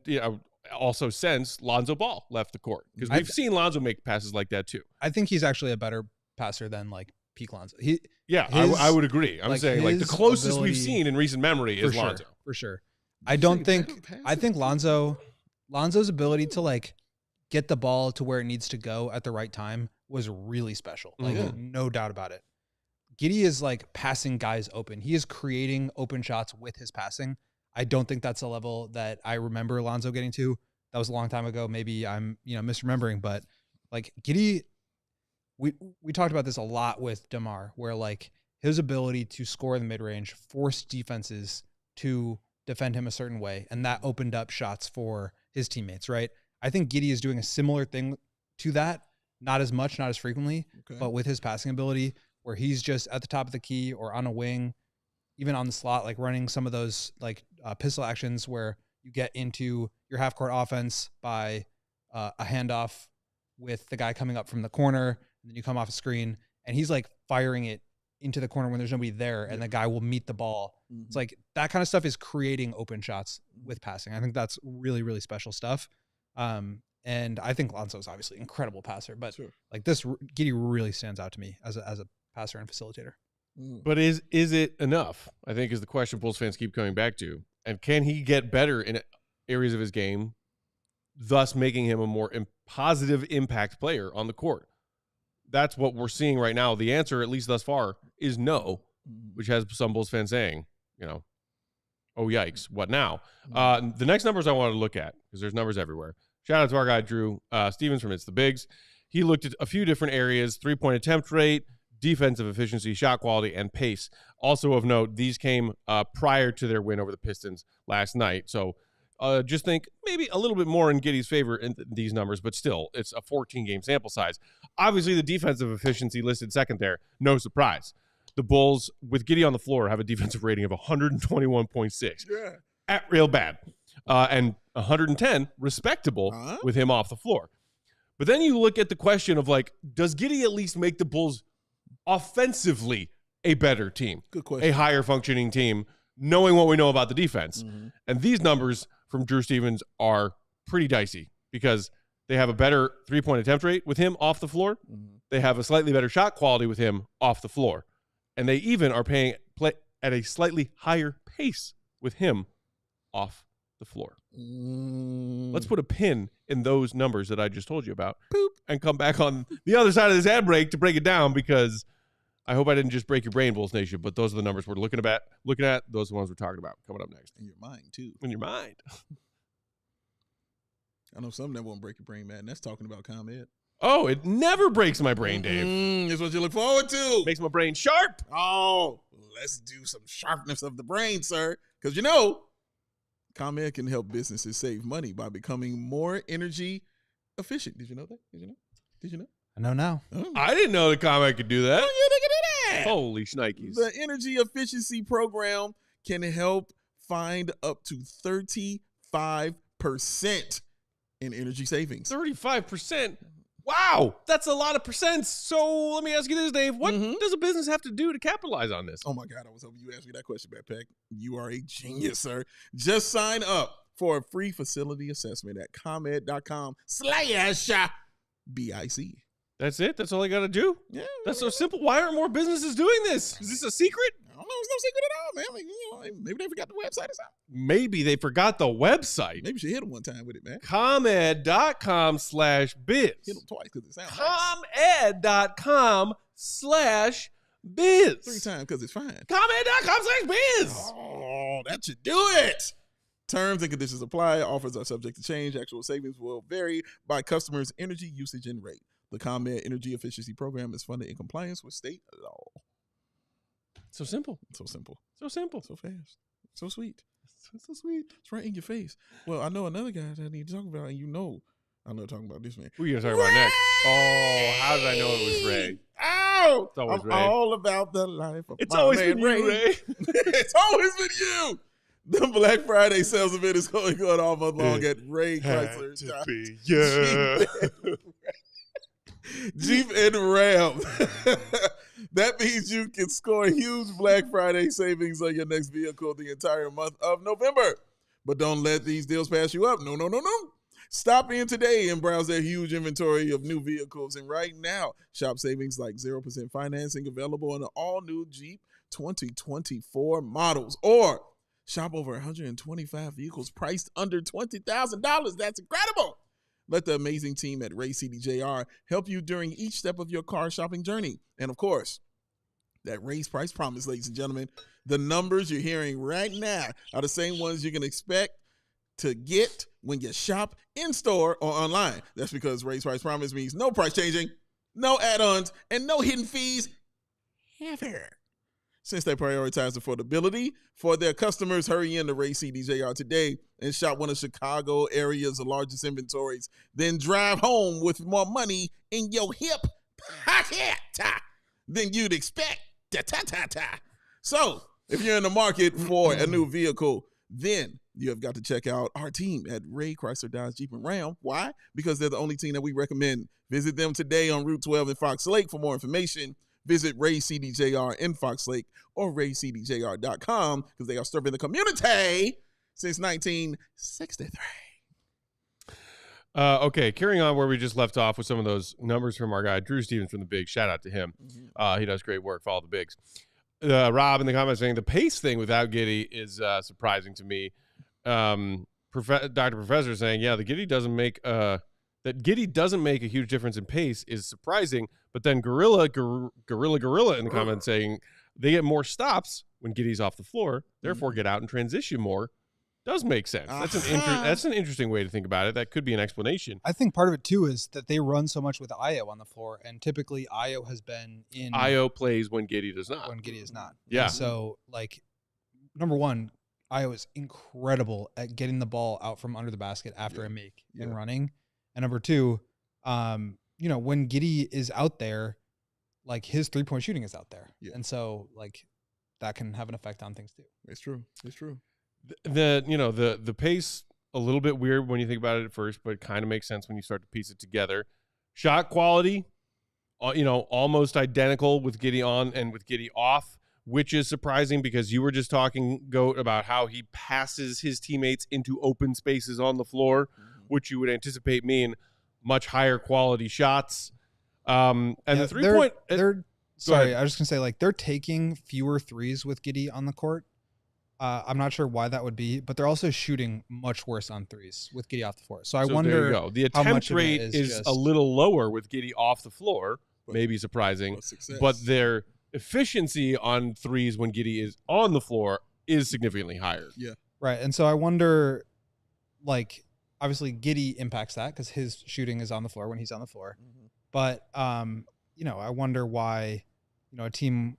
Speaker 1: also since Lonzo Ball left the court, because we've seen Lonzo make passes like that too.
Speaker 3: I think he's actually a better passer than like peak Lonzo.
Speaker 1: I would agree. I'm saying like the closest we've seen in recent memory is
Speaker 3: sure,
Speaker 1: Lonzo.
Speaker 3: For sure. I think Lonzo's ability to like get the ball to where it needs to go at the right time was really special. Like no doubt about it. Giddey is like passing guys open. He is creating open shots with his passing. I don't think that's a level that I remember Lonzo getting to. That was a long time ago. Maybe I'm, misremembering, but like Giddey, we talked about this a lot with DeMar, where like his ability to score in the mid-range forced defenses to defend him a certain way, and that opened up shots for his teammates, right? I think Giddey is doing a similar thing to that, not as much, not as frequently, but with his passing ability, where he's just at the top of the key or on a wing, even on the slot, like running some of those like pistol actions where you get into your half-court offense by a handoff with the guy coming up from the corner, and then you come off a screen, and he's like firing it into the corner when there's nobody there, and the guy will meet the ball. It's like that kind of stuff is creating open shots with passing. I think that's really, really special stuff. And I think Lonzo's obviously an incredible passer, but like this, Giddey really stands out to me as a passer and facilitator.
Speaker 1: But is it enough? I think is the question Bulls fans keep coming back to. And can he get better in areas of his game, thus making him a more positive impact player on the court? That's what we're seeing right now. The answer, at least thus far, is no, which has some Bulls fans saying, oh, yikes, what now? The next numbers I want to look at, because there's numbers everywhere. Shout out to our guy, Drew Stevens from It's the Bigs. He looked at a few different areas: 3-point attempt rate, defensive efficiency, shot quality, and pace. Also of note, these came prior to their win over the Pistons last night. So just think maybe a little bit more in Giddey's favor in these numbers, but still, it's a 14-game sample size. Obviously, the defensive efficiency listed second there, no surprise. The Bulls, with Giddey on the floor, have a defensive rating of 121.6. At real bad. And 110, respectable, with him off the floor. But then you look at the question of, like, does Giddey at least make the Bulls offensively a better team,
Speaker 2: Good question.
Speaker 1: a higher functioning team, knowing what we know about the defense.
Speaker 2: Mm-hmm.
Speaker 1: And these numbers from Drew Stevens are pretty dicey because they have a better three-point attempt rate with him off the floor.
Speaker 2: Mm-hmm.
Speaker 1: They have a slightly better shot quality with him off the floor. And they even are play at a slightly higher pace with him off the floor. Let's put a pin in those numbers that I just told you about. Boop. And come back on the other side of this ad break to break it down, because I hope I didn't just break your brain, Bulls Nation, but those are the numbers we're looking at. Those are the ones we're talking about coming up next.
Speaker 2: In your mind, too.
Speaker 1: In your mind.
Speaker 2: I know something that won't break your brain, man. And that's talking about ComEd.
Speaker 1: Oh, it never breaks my brain, Dave.
Speaker 2: That's what you look forward to.
Speaker 1: Makes my brain sharp.
Speaker 2: Oh, let's do some sharpness of the brain, sir. Because ComEd can help businesses save money by becoming more energy efficient. Did you know that? Did you know?
Speaker 3: I know now.
Speaker 2: Oh.
Speaker 1: I didn't know the comment could do that.
Speaker 2: Oh, yeah, they can do that.
Speaker 1: Holy shnikes.
Speaker 2: The energy efficiency program can help find up to 35% in energy savings.
Speaker 1: 35%. Wow, that's a lot of percents. So let me ask you this, Dave. What does a business have to do to capitalize on this?
Speaker 2: Oh, my God. I was hoping you asked me that question, Peck. You are a genius, sir. Just sign up for a free facility assessment at ComEd.com/BIC.
Speaker 1: That's it? That's all I got to do?
Speaker 2: Yeah.
Speaker 1: That's so simple. Why aren't more businesses doing this? Is this a secret?
Speaker 2: I don't know. It's no secret at all, man. Maybe they forgot the website or something.
Speaker 1: Maybe they forgot the website.
Speaker 2: Maybe you should hit them one time with it, man.
Speaker 1: ComEd.com/biz.
Speaker 2: Hit them twice because it sounds
Speaker 1: ComEd.com/biz.
Speaker 2: 3 times because it's fine.
Speaker 1: ComEd.com/biz.
Speaker 2: Oh, that should do it. Terms and conditions apply. Offers are subject to change. Actual savings will vary by customer's energy usage and rate. The ComEd Energy Efficiency Program is funded in compliance with state law.
Speaker 1: So simple.
Speaker 2: So simple.
Speaker 1: So simple.
Speaker 2: So fast. So sweet.
Speaker 1: So sweet.
Speaker 2: It's right in your face. Well, I know another guy that I need to talk about, and I know talking about this man.
Speaker 1: Who are you going to talk about next? Oh, how did I know it was Ray?
Speaker 2: Oh,
Speaker 1: It's always
Speaker 2: I'm
Speaker 1: Ray.
Speaker 2: all about the life of
Speaker 1: It's
Speaker 2: my
Speaker 1: always
Speaker 2: man
Speaker 1: been you, Ray.
Speaker 2: It's always been you. The Black Friday sales event is going on all month long at Ray Chrysler. Jeep and Ram. That means you can score huge Black Friday savings on your next vehicle the entire month of November. But don't let these deals pass you up. No. Stop in today and browse their huge inventory of new vehicles. And right now, shop savings like 0% financing available on the all-new Jeep 2024 models. Or shop over 125 vehicles priced under $20,000. That's incredible. Let the amazing team at Ray CDJR help you during each step of your car shopping journey. And of course, that Ray's price promise, ladies and gentlemen, the numbers you're hearing right now are the same ones you can expect to get when you shop in store or online. That's because Ray's price promise means no price changing, no add-ons, and no hidden fees ever. Since they prioritize affordability for their customers, hurry in to Ray CDJR today and shop one of Chicago area's largest inventories. Then drive home with more money in your hip pocket than you'd expect. So, if you're in the market for a new vehicle, then you have got to check out our team at Ray Chrysler Dodge Jeep and Ram. Why? Because they're the only team that we recommend. Visit them today on Route 12 in Fox Lake for more information. Visit Ray CDJR in Fox Lake or raycdjr.com because they are serving the community since 1963.
Speaker 1: Okay, carrying on where we just left off with some of those numbers from our guy, Drew Stevens from the Bigs. Shout out to him. He does great work. Follow the Bigs. Rob in the comments saying the pace thing without Giddey is surprising to me. Dr. Professor saying, yeah, the Giddey doesn't make that Giddey doesn't make a huge difference in pace is surprising. But then Gorilla in the comments saying they get more stops when Giddey's off the floor, therefore get out and transition more. Does make sense. That's an interesting way to think about it. That could be an explanation.
Speaker 3: I think part of it too is that they run so much with Io on the floor, and typically Io has been in.
Speaker 1: Io plays when Giddey does not.
Speaker 3: When Giddey is not.
Speaker 1: Yeah.
Speaker 3: And so, like, number one, Io is incredible at getting the ball out from under the basket after a make and running. And number two, when Giddey is out there, like his 3-point shooting is out there, and so like that can have an effect on things too.
Speaker 2: It's true.
Speaker 1: The pace a little bit weird when you think about it at first, but kind of makes sense when you start to piece it together. Shot quality almost identical with Giddey on and with Giddey off, which is surprising because you were just talking, Goat, about how he passes his teammates into open spaces on the floor, which you would anticipate mean much higher quality shots. And the 3-point...
Speaker 3: Sorry, I was just going to say, like, they're taking fewer threes with Giddey on the court. I'm not sure why that would be, but they're also shooting much worse on threes with Giddey off the floor. So I wonder.
Speaker 1: There you go. The attempt rate is a little lower with Giddey off the floor, maybe surprising, but their efficiency on threes when Giddey is on the floor is significantly higher.
Speaker 2: Yeah.
Speaker 3: Right. And so I wonder, like, obviously Giddey impacts that because his shooting is on the floor when he's on the floor. Mm-hmm. But, I wonder why, a team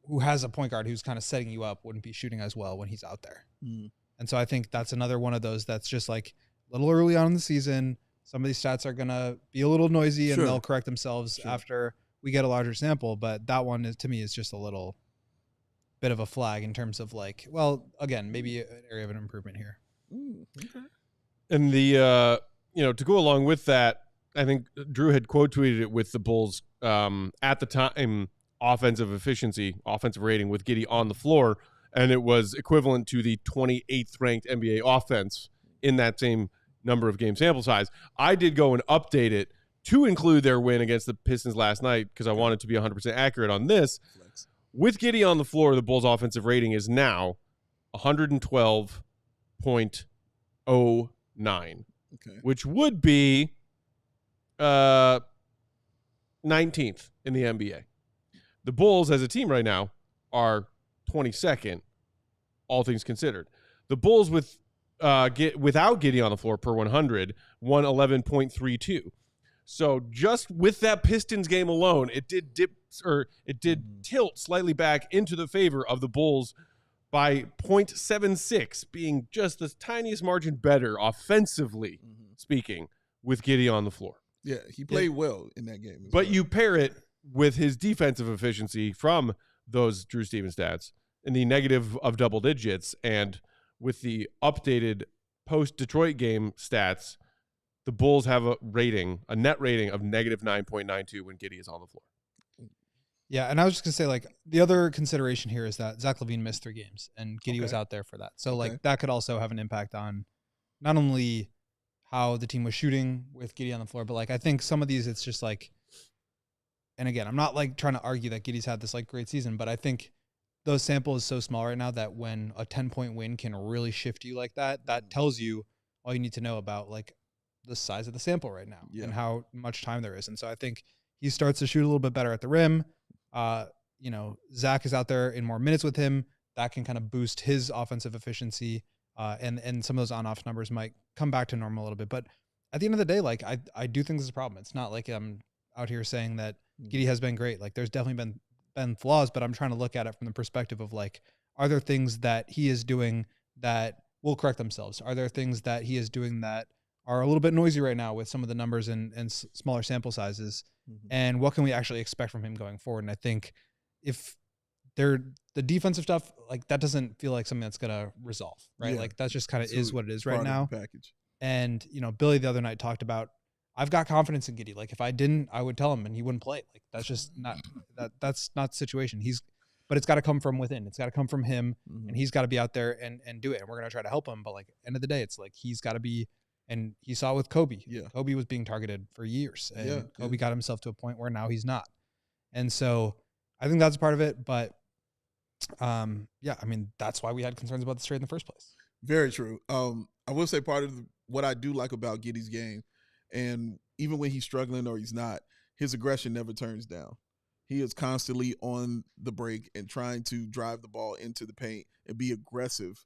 Speaker 3: who has a point guard who's kind of setting you up wouldn't be shooting as well when he's out there. Mm. And so I think that's another one of those that's just like a little early on in the season. Some of these stats are going to be a little noisy and they'll correct themselves after we get a larger sample. But that one is, to me, is just a little bit of a flag in terms of like, well, again, maybe an area of an improvement here.
Speaker 1: Okay. And the, to go along with that, I think Drew had quote tweeted it with the Bulls at the time, offensive rating with Giddey on the floor, and it was equivalent to the 28th ranked NBA offense in that same number of game sample size. I did go and update it to include their win against the Pistons last night because I wanted to be 100% accurate on this. With Giddey on the floor, the Bulls' offensive rating is now 112.09, which would be 19th in the NBA. The Bulls, as a team right now, are 22nd, all things considered. The Bulls without Giddey on the floor per 100 won 11.32. So just with that Pistons game alone, it did tilt slightly back into the favor of the Bulls by 0.76, being just the tiniest margin better offensively speaking with Giddey on the floor.
Speaker 2: Yeah, he played well in that game.
Speaker 1: But you pair it with his defensive efficiency from those Drew Stevens stats in the negative of double digits, and with the updated post-Detroit game stats, the Bulls have a net rating of negative 9.92 when Giddey is on the floor.
Speaker 3: Yeah, and I was just going to say, like, the other consideration here is that Zach LaVine missed 3 games, and Giddey was out there for that. So, like, that could also have an impact on not only how the team was shooting with Giddey on the floor, but, like, I think some of these, it's just, like, and again, I'm not, like, trying to argue that Giddey's had this, like, great season, but I think those sample is so small right now that when a 10-point win can really shift you like that, that tells you all you need to know about, like, the size of the sample right now and how much time there is. And so I think he starts to shoot a little bit better at the rim. Zach is out there in more minutes with him. That can kind of boost his offensive efficiency. And some of those on-off numbers might come back to normal a little bit. But at the end of the day, like, I do think this is a problem. It's not like I'm out here saying that Giddey has been great. Like, there's definitely been flaws, but I'm trying to look at it from the perspective of, like, are there things that he is doing that will correct themselves? Are there things that he is doing that are a little bit noisy right now with some of the numbers and smaller sample sizes? And what can we actually expect from him going forward? And I think if the defensive stuff, like, that doesn't feel like something that's going to resolve, right? Like, that's just kind of is what it is right now.
Speaker 2: Package.
Speaker 3: And, Billy the other night talked about, I've got confidence in Giddey. Like, if I didn't, I would tell him and he wouldn't play. Like, that's just not that's not the situation. But it's got to come from within. It's got to come from him, and he's got to be out there and do it. And we're going to try to help him. But, like, end of the day, it's like he's got to be. And he saw it with Kobe. Yeah. Kobe was being targeted for years, and Kobe got himself to a point where now he's not. And so I think that's part of it. But that's why we had concerns about this trade in the first place.
Speaker 2: Very true. I will say part of what I do like about Giddey's game, and even when he's struggling or he's not, his aggression never turns down. He is constantly on the break and trying to drive the ball into the paint and be aggressive.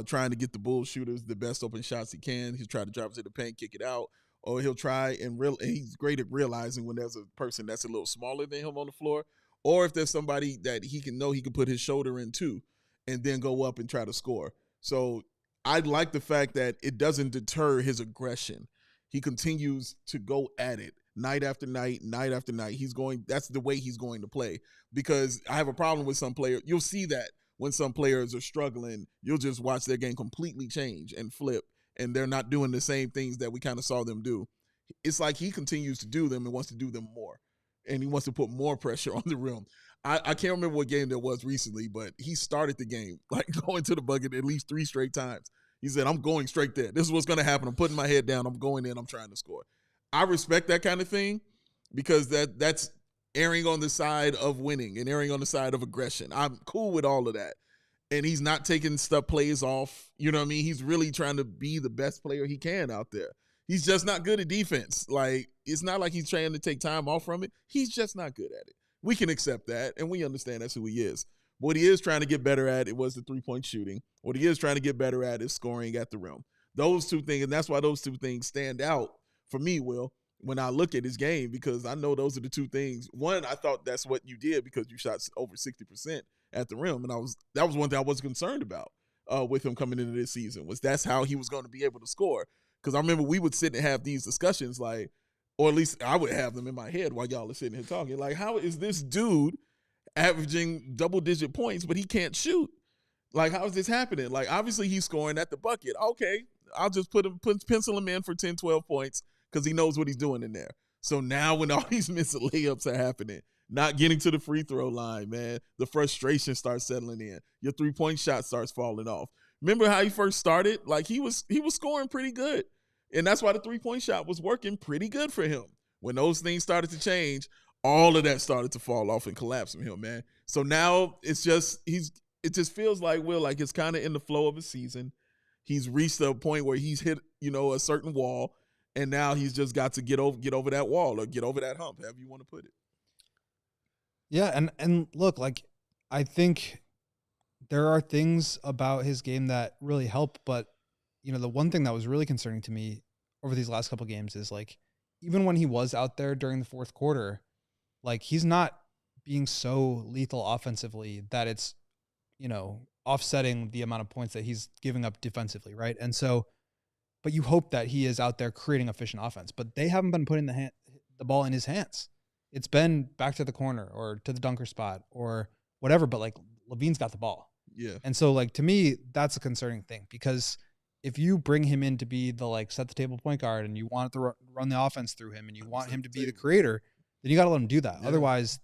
Speaker 2: Trying to get the Bulls shooters the best open shots he can. He'll try to drive to the paint, kick it out, or he'll try and he's great at realizing when there's a person that's a little smaller than him on the floor, or if there's somebody that he can put his shoulder into and then go up and try to score. So I like the fact that it doesn't deter his aggression. He continues to go at it night after night, night after night. That's the way he's going to play, because I have a problem with some players. You'll see that. When some players are struggling, you'll just watch their game completely change and flip, and they're not doing the same things that we kind of saw them do. it's like he continues to do them and wants to do them more. And he wants to put more pressure on the rim. I can't remember what game there was recently, but he started the game, like going to the bucket at least 3 straight times. He said, I'm going straight there. This is what's going to happen. I'm putting my head down. I'm going in. I'm trying to score. I respect that kind of thing because that's erring on the side of winning and erring on the side of aggression. I'm cool with all of that. And he's not taking plays off. You know what I mean? He's really trying to be the best player he can out there. He's just not good at defense. Like, it's not like he's trying to take time off from it. He's just not good at it. We can accept that, and we understand that's who he is. What he is trying to get better at, it was the three-point shooting. What he is trying to get better at is scoring at the rim. Those two things, and that's why those two things stand out for me, Will, when I look at his game, because I know those are the two things. One, I thought that's what you did because you shot over 60% at the rim, and that was one thing I was concerned about with him coming into this season, was that's how he was going to be able to score. Because I remember we would sit and have these discussions, like, or at least I would have them in my head while y'all are sitting here talking. Like, how is this dude averaging double-digit points, but he can't shoot? Like, how is this happening? Like, obviously he's scoring at the bucket. Okay, I'll just pencil him in for 10, 12 points because he knows what he's doing in there. So now when all these missed layups are happening, not getting to the free throw line, man, the frustration starts settling in. Your three-point shot starts falling off. Remember how he first started? Like, he was scoring pretty good. And that's why the three-point shot was working pretty good for him. When those things started to change, all of that started to fall off and collapse from him, man. So now it just feels like, Will, like it's kind of in the flow of a season. He's reached a point where he's hit, a certain wall, and now he's just got to get over that wall or get over that hump, however you want to put it.
Speaker 3: Yeah, and look, like, I think there are things about his game that really help, but the one thing that was really concerning to me over these last couple games is, like, even when he was out there during the fourth quarter, like, he's not being so lethal offensively that it's, offsetting the amount of points that he's giving up defensively, right? And so, but you hope that he is out there creating efficient offense, but they haven't been putting the ball in his hands. It's been back to the corner or to the dunker spot or whatever, but, like, Levine's got the ball.
Speaker 2: Yeah.
Speaker 3: And so, like, to me, that's a concerning thing, because if you bring him in to be the, like, set the table point guard and you want to run the offense through him and you want him to be the creator, then you got to let him do that. Yeah. Otherwise,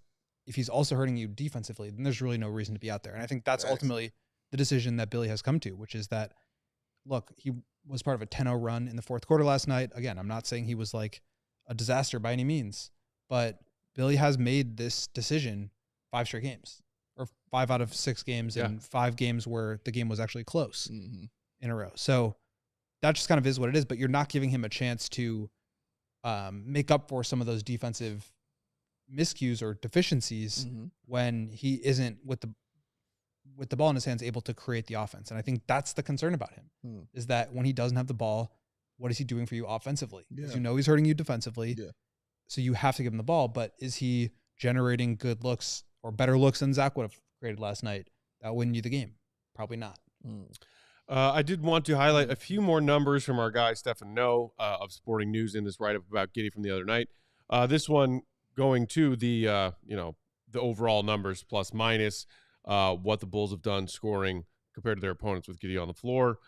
Speaker 3: if he's also hurting you defensively, then there's really no reason to be out there. And I think that's ultimately the decision that Billy has come to, which is that, look, he was part of a 10-0 run in the fourth quarter last night. Again, I'm not saying he was, like, a disaster by any means, but Billy has made this decision 5 straight games, or 5 out of 6 games, and 5 games where the game was actually close. Mm-hmm. In a row. So that just kind of is what it is, but you're not giving him a chance to make up for some of those defensive miscues or deficiencies when he isn't with the ball in his hands able to create the offense. And I think that's the concern about him, is that when he doesn't have the ball, what is he doing for you offensively? Because he's hurting you defensively. Yeah. So you have to give him the ball, but is he generating good looks or better looks than Zach would have created last night that win you the game? Probably not.
Speaker 1: I did want to highlight a few more numbers from our guy, Stefan Noe, of Sporting News in this write-up about Giddey from the other night. This one going to the overall numbers plus minus, what the Bulls have done scoring compared to their opponents with Giddey on the floor.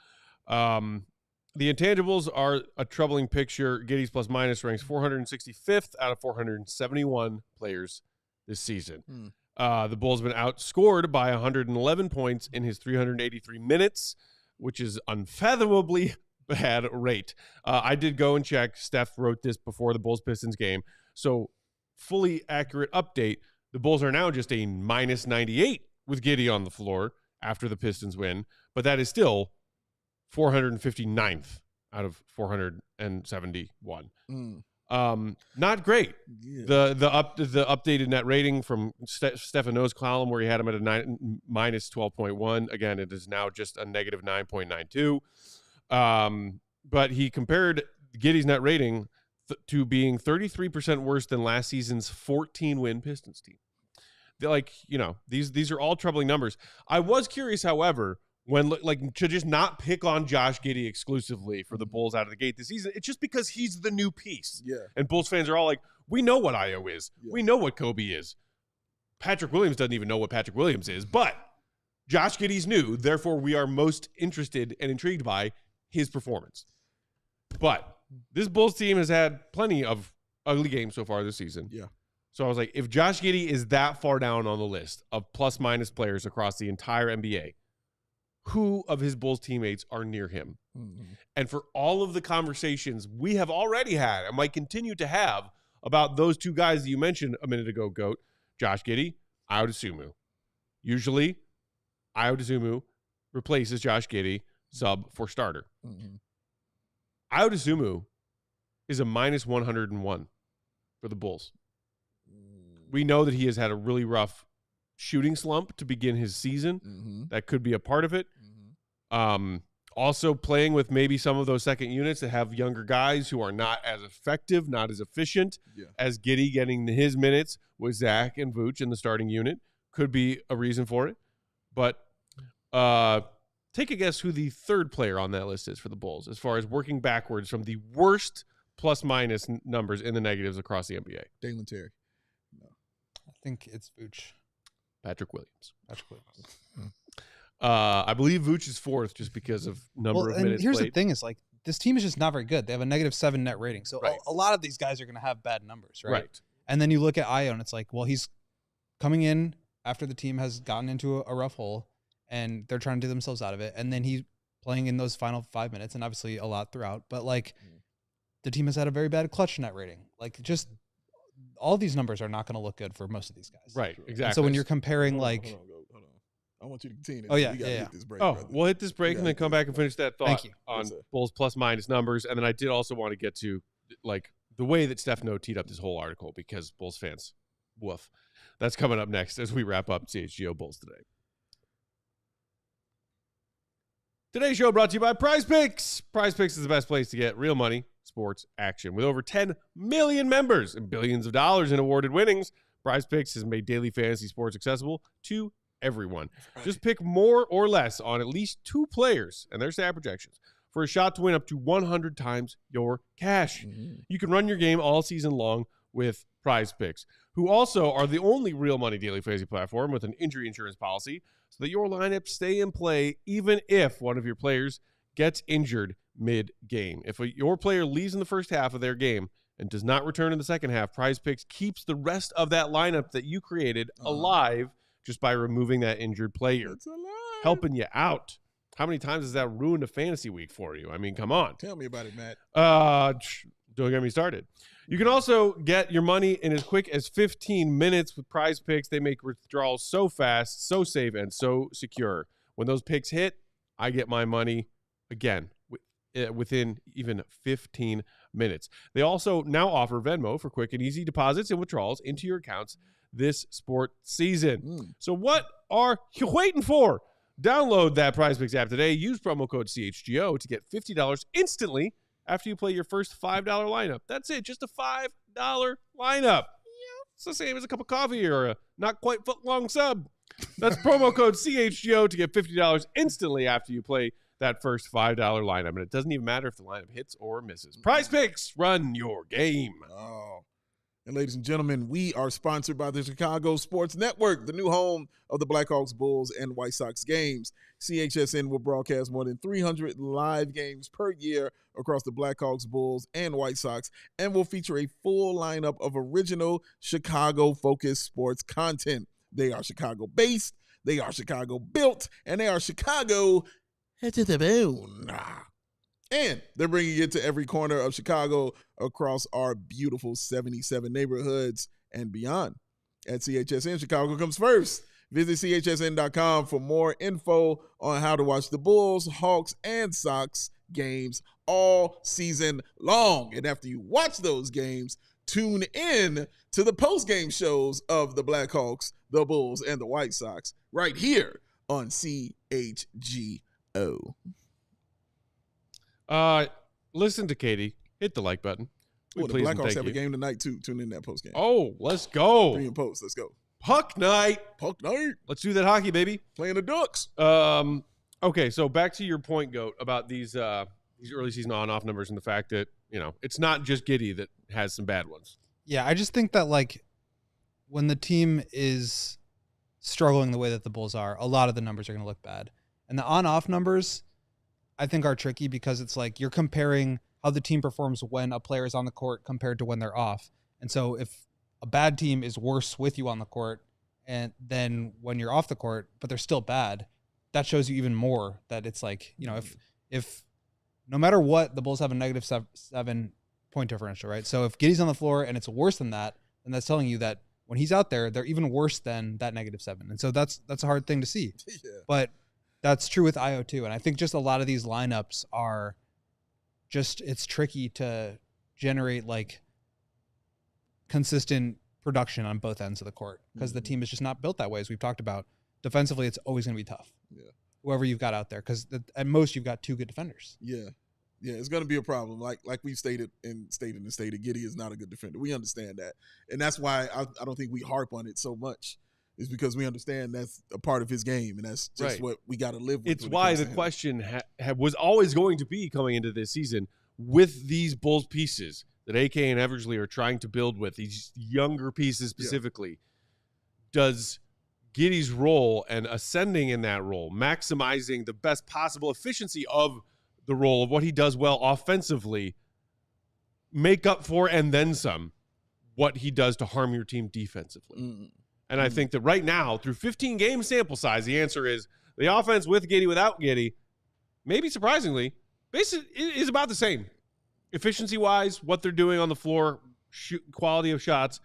Speaker 1: The intangibles are a troubling picture. Giddey's plus minus ranks 465th out of 471 players this season. The Bulls have been outscored by 111 points in his 383 minutes, which is unfathomably bad rate. I did go and check. Steph wrote this before the Bulls-Pistons game. So, fully accurate update, the Bulls are now just a minus 98 with Giddey on the floor after the Pistons win, but that is still 459th out of 471. Not great. Yeah. The updated net rating from Stefan Noe's column, where he had him at a minus 12.1. Again, it is now just a negative 9.92. But he compared Giddey's net rating to being 33% worse than last season's 14-win Pistons team. They're like, these are all troubling numbers. I was curious, however, when, like, to just not pick on Josh Giddey exclusively for the Bulls out of the gate this season. It's just because he's the new piece. Yeah. And Bulls fans are all like, we know what Io is. Yeah. We know what Kobe is. Patrick Williams doesn't even know what Patrick Williams is, but Josh Giddey's new. Therefore, we are most interested and intrigued by his performance. But This Bulls team has had plenty of ugly games so far this season.
Speaker 2: Yeah.
Speaker 1: So I was like, if Josh Giddey is that far down on the list of plus-minus players across the entire NBA, who of his Bulls teammates are near him?
Speaker 2: Mm-hmm.
Speaker 1: And for all of the conversations we have already had and might continue to have about those two guys that you mentioned a minute ago, Goat, Josh Giddey, Ayo Dosunmu. Usually, Ayo Dosunmu replaces Josh Giddey, sub for starter.
Speaker 2: Mm-hmm.
Speaker 1: Ayo Dosunmu is a minus 101 for the Bulls. We know that he has had a really rough shooting slump to begin his season.
Speaker 2: Mm-hmm.
Speaker 1: That could be a part of it.
Speaker 2: Mm-hmm.
Speaker 1: Also playing with maybe some of those second units that have younger guys who are not as effective, not as efficient as Giddey getting his minutes with Zach and Vooch in the starting unit could be a reason for it. But take a guess who the third player on that list is for the Bulls as far as working backwards from the worst plus-minus numbers in the negatives across the NBA.
Speaker 2: Dalen Terry. No.
Speaker 3: I think it's Vooch.
Speaker 1: Patrick Williams.
Speaker 3: Patrick Williams.
Speaker 1: I believe Vooch is fourth just because of number of minutes
Speaker 3: here's
Speaker 1: played.
Speaker 3: the thing is like this team is just not very good. They have a -7 net rating. So
Speaker 1: Right.
Speaker 3: a lot of these guys are going to have bad numbers, right?
Speaker 1: Right.
Speaker 3: And then you look at Ayo and it's like, well, he's coming in after the team has gotten into a rough hole and they're trying to do themselves out of it. And then he's playing in those final 5 minutes and obviously a lot throughout. But like the team has had a very bad clutch net rating. Like just all these numbers are not going to look good for most of these guys.
Speaker 1: Right, exactly.
Speaker 3: And so when you're comparing
Speaker 2: Hold on. I want you to continue.
Speaker 3: Oh, yeah,
Speaker 2: We gotta
Speaker 3: yeah,
Speaker 2: hit
Speaker 3: yeah.
Speaker 2: this break,
Speaker 1: Oh,
Speaker 2: brother.
Speaker 1: we'll hit this break and then come back and finish that thought
Speaker 3: Thank you.
Speaker 1: on
Speaker 2: Yes, sir.
Speaker 1: Bulls plus-minus numbers. And then I did also want to get to like the way that Stefano teed up this whole article because Bulls fans, woof. That's coming up next as we wrap up CHGO Bulls today. Today's show brought to you by Prize Picks. Prize Picks is the best place to get real money, sports action. With over 10 million members and billions of dollars in awarded winnings, Prize Picks has made daily fantasy sports accessible to everyone. Just pick more or less on at least 2 players and their stat projections for a shot to win up to 100 times your cash. You can run your game all season long with Prize Picks, who also are the only real money daily fantasy platform with an injury insurance policy so that your lineups stay in play even if one of your players gets injured mid-game. If your player leaves in the first half of their game and does not return in the second half, Prize Picks keeps the rest of that lineup that you created alive just by removing that injured player.
Speaker 2: That's a lie.
Speaker 1: Helping you out. How many times has that ruined a fantasy week for you? I mean, come on.
Speaker 2: Tell me about it, Matt.
Speaker 1: Don't get me started. You can also get your money in as quick as 15 minutes with Prize Picks. They make withdrawals so fast, so safe, and so secure. When those picks hit, I get my money again within even 15 minutes. They also now offer Venmo for quick and easy deposits and withdrawals into your accounts this sport season. So what are you waiting for? Download that Prize Picks app today. Use promo code CHGO to get $50 instantly after you play your first $5 lineup. That's it, just a $5 lineup. It's the same as a cup of coffee or a not quite foot long sub. That's promo code CHGO to get $50 instantly after you play that first $5 lineup. And it doesn't even matter if the lineup hits or misses. Prize Picks, run your game.
Speaker 2: Oh. And ladies and gentlemen, we are sponsored by the Chicago Sports Network, the new home of the Blackhawks, Bulls, and White Sox games. CHSN will broadcast more than 300 live games per year across the Blackhawks, Bulls, and White Sox, and will feature a full lineup of original Chicago-focused sports content. They are Chicago-based, they are Chicago-built, and they are Chicago to the bone. And they're bringing it to every corner of Chicago across our beautiful 77 neighborhoods and beyond. At CHSN, Chicago comes first. Visit CHSN.com for more info on how to watch the Bulls, Hawks, and Sox games all season long. And after you watch those games, tune in to the post-game shows of the Blackhawks, the Bulls, and the White Sox right here on CHGO.
Speaker 1: Listen to Katie. Hit the like button.
Speaker 2: Oh, the Blackhawks have a game tonight, too. Tune in that post game.
Speaker 1: Oh, let's go.
Speaker 2: Pre and post. Let's go.
Speaker 1: Puck night.
Speaker 2: Puck night.
Speaker 1: Let's do that hockey, baby.
Speaker 2: Playing the Ducks.
Speaker 1: Okay, so back to your point, Goat, about these early season on-off numbers and the fact that, it's not just Giddey that has some bad ones.
Speaker 3: Yeah, I just think that, like, when the team is struggling the way that the Bulls are, a lot of the numbers are going to look bad. And the on-off numbers, I think, are tricky because it's like you're comparing how the team performs when a player is on the court compared to when they're off. And so if a bad team is worse with you on the court and then when you're off the court, but they're still bad, that shows you even more that it's like, you know, if no matter what, the Bulls have a negative 7 point differential, right? So if Giddey's on the floor and it's worse than that, then that's telling you that when he's out there, they're even worse than that -7. And so that's a hard thing to see. Yeah. But that's true with IO too. And I think just a lot of these lineups are just, it's tricky to generate like consistent production on both ends of the court because the team is just not built that way, as we've talked about. Defensively, it's always going to be tough. Yeah. Whoever you've got out there, because at most you've got 2 good defenders.
Speaker 2: Yeah. Yeah, it's going to be a problem. Like we've stated, Giddey is not a good defender. We understand that. And that's why I don't think we harp on it so much, is because we understand that's a part of his game, and that's just what we got to live with.
Speaker 1: It's why the question was always going to be coming into this season with these Bulls pieces that AK and Eversley are trying to build with, these younger pieces specifically. Does Giddey's role and ascending in that role, maximizing the best possible efficiency of the role of what he does well offensively, make up for and then some what he does to harm your team defensively? And I think that right now, through 15-game sample size, the answer is the offense with Giddey, without Giddey, maybe surprisingly, basically is about the same. Efficiency-wise, what they're doing on the floor, quality of shots,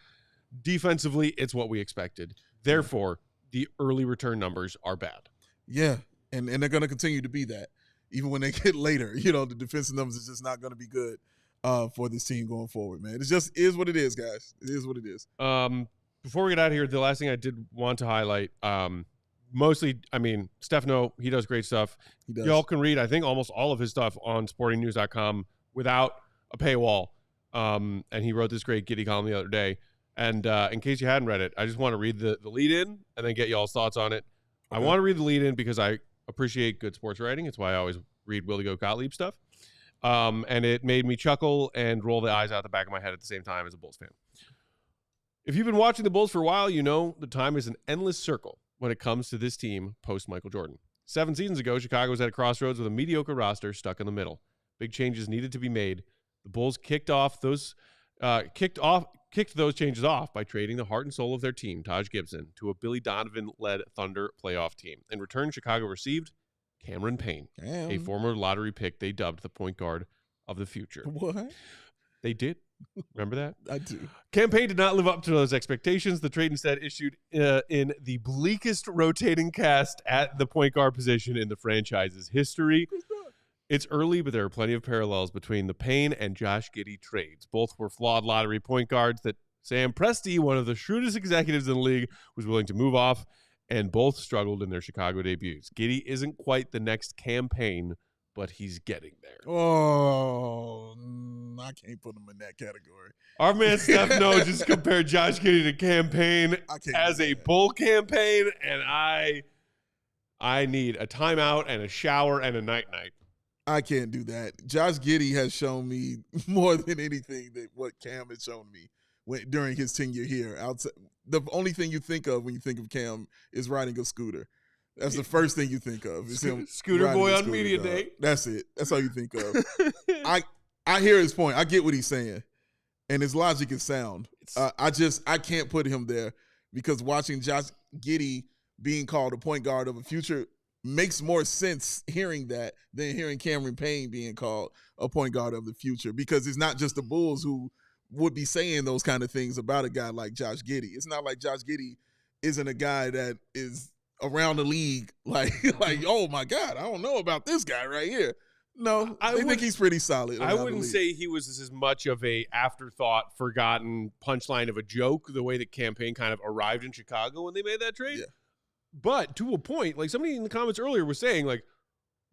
Speaker 1: defensively, it's what we expected. Therefore, the early return numbers are bad.
Speaker 2: Yeah, and they're going to continue to be that. Even when they get later, you know, the defensive numbers is just not going to be good for this team going forward, man. It just is what it is, guys. It is what it is.
Speaker 1: Before we get out of here, the last thing I did want to highlight, mostly, I mean, Stefano, he does great stuff.
Speaker 2: He does.
Speaker 1: Y'all can read, I think, almost all of his stuff on sportingnews.com without a paywall. And he wrote this great Giddey column the other day. And in case you hadn't read it, I just want to read the lead-in and then get y'all's thoughts on it. Okay. I want to read the lead-in because I appreciate good sports writing. It's why I always read Gottlieb stuff. And it made me chuckle and roll the eyes out the back of my head at the same time as a Bulls fan. If you've been watching the Bulls for a while, you know the time is an endless circle when it comes to this team post-Michael Jordan. 7 seasons ago, Chicago was at a crossroads with a mediocre roster stuck in the middle. Big changes needed to be made. The Bulls kicked those changes off by trading the heart and soul of their team, Taj Gibson, to a Billy Donovan-led Thunder playoff team. In return, Chicago received Cameron Payne, a former lottery pick they dubbed the point guard of the future.
Speaker 2: What?
Speaker 1: They did. Remember that?
Speaker 2: I do.
Speaker 1: Cameron Payne did not live up to those expectations. The trade instead issued in the bleakest rotating cast at the point guard position in the franchise's history. It's early, but there are plenty of parallels between the Payne and Josh Giddey trades. Both were flawed lottery point guards that Sam Presti, one of the shrewdest executives in the league, was willing to move off, and both struggled in their Chicago debuts. Giddey isn't quite the next campaign, but he's getting there.
Speaker 2: Oh, I can't put him in that category.
Speaker 1: Our man Stefano just compared Josh Giddey to campaign as a Bull campaign, and I need a timeout and a shower and a night-night.
Speaker 2: I can't do that. Josh Giddey has shown me more than anything that what Cam has shown me during his tenure here. The only thing you think of when you think of Cam is riding a scooter. That's the first thing you think of. Is him
Speaker 1: scooter boy on media day.
Speaker 2: That's it. That's all you think of. I hear his point. I get what he's saying, and his logic is sound. I can't put him there because watching Josh Giddey being called a point guard of a future makes more sense hearing that than hearing Cameron Payne being called a point guard of the future, because it's not just the Bulls who would be saying those kind of things about a guy like Josh Giddey. It's not like Josh Giddey isn't a guy that is around the league like oh my God, I don't know about this guy right here. No, I think he's pretty solid.
Speaker 1: I wouldn't say he was as much of a afterthought, forgotten punchline of a joke the way that campaign kind of arrived in Chicago when they made that trade.
Speaker 2: Yeah.
Speaker 1: But to a point, like somebody in the comments earlier was saying, like,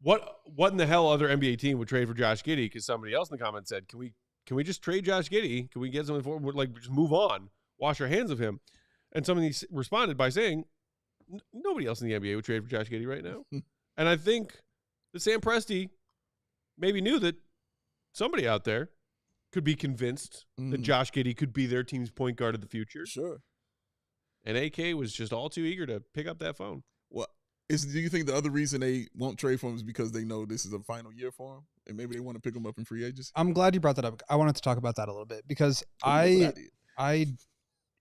Speaker 1: what in the hell other NBA team would trade for Josh Giddey? Because somebody else in the comments said, can we just trade Josh Giddey? Can we get something for him? Like, just move on, wash our hands of him? And somebody responded by saying, nobody else in the NBA would trade for Josh Giddey right now. And I think that Sam Presti maybe knew that somebody out there could be convinced that Josh Giddey could be their team's point guard of the future.
Speaker 2: Sure.
Speaker 1: And AK was just all too eager to pick up that phone.
Speaker 2: Well, Do you think the other reason they won't trade for him is because they know this is a final year for him, and maybe they want to pick him up in free agency?
Speaker 3: I'm glad you brought that up. I wanted to talk about that a little bit because
Speaker 2: I
Speaker 3: I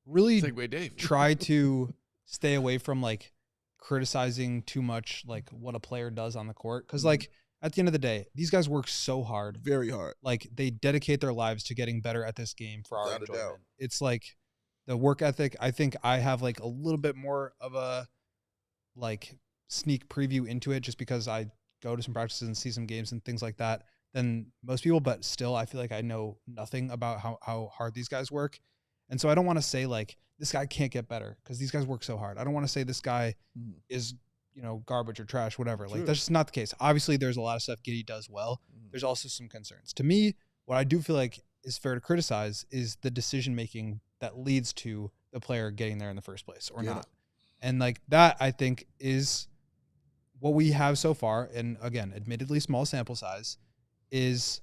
Speaker 3: really
Speaker 1: Segue Dave.
Speaker 3: try to stay away from like criticizing too much like what a player does on the court because like at the end of the day, these guys work so hard,
Speaker 2: very hard.
Speaker 3: like they dedicate their lives to getting better at this game for our
Speaker 2: Without a doubt.
Speaker 3: enjoyment. It's like the work ethic. I think I have like a little bit more of a like sneak preview into it just because I go to some practices and see some games and things like that than most people, but still I feel like I know nothing about how hard these guys work. And so I don't want to say like this guy can't get better because these guys work so hard. I don't want to say this guy is, garbage or trash, whatever.
Speaker 2: Sure.
Speaker 3: Like that's just not the case. Obviously there's a lot of stuff Giddey does well. There's also some concerns. To me, what I do feel like is fair to criticize is the decision-making that leads to the player getting there in the first place or not. And like that, I think is what we have so far. And again, admittedly small sample size is,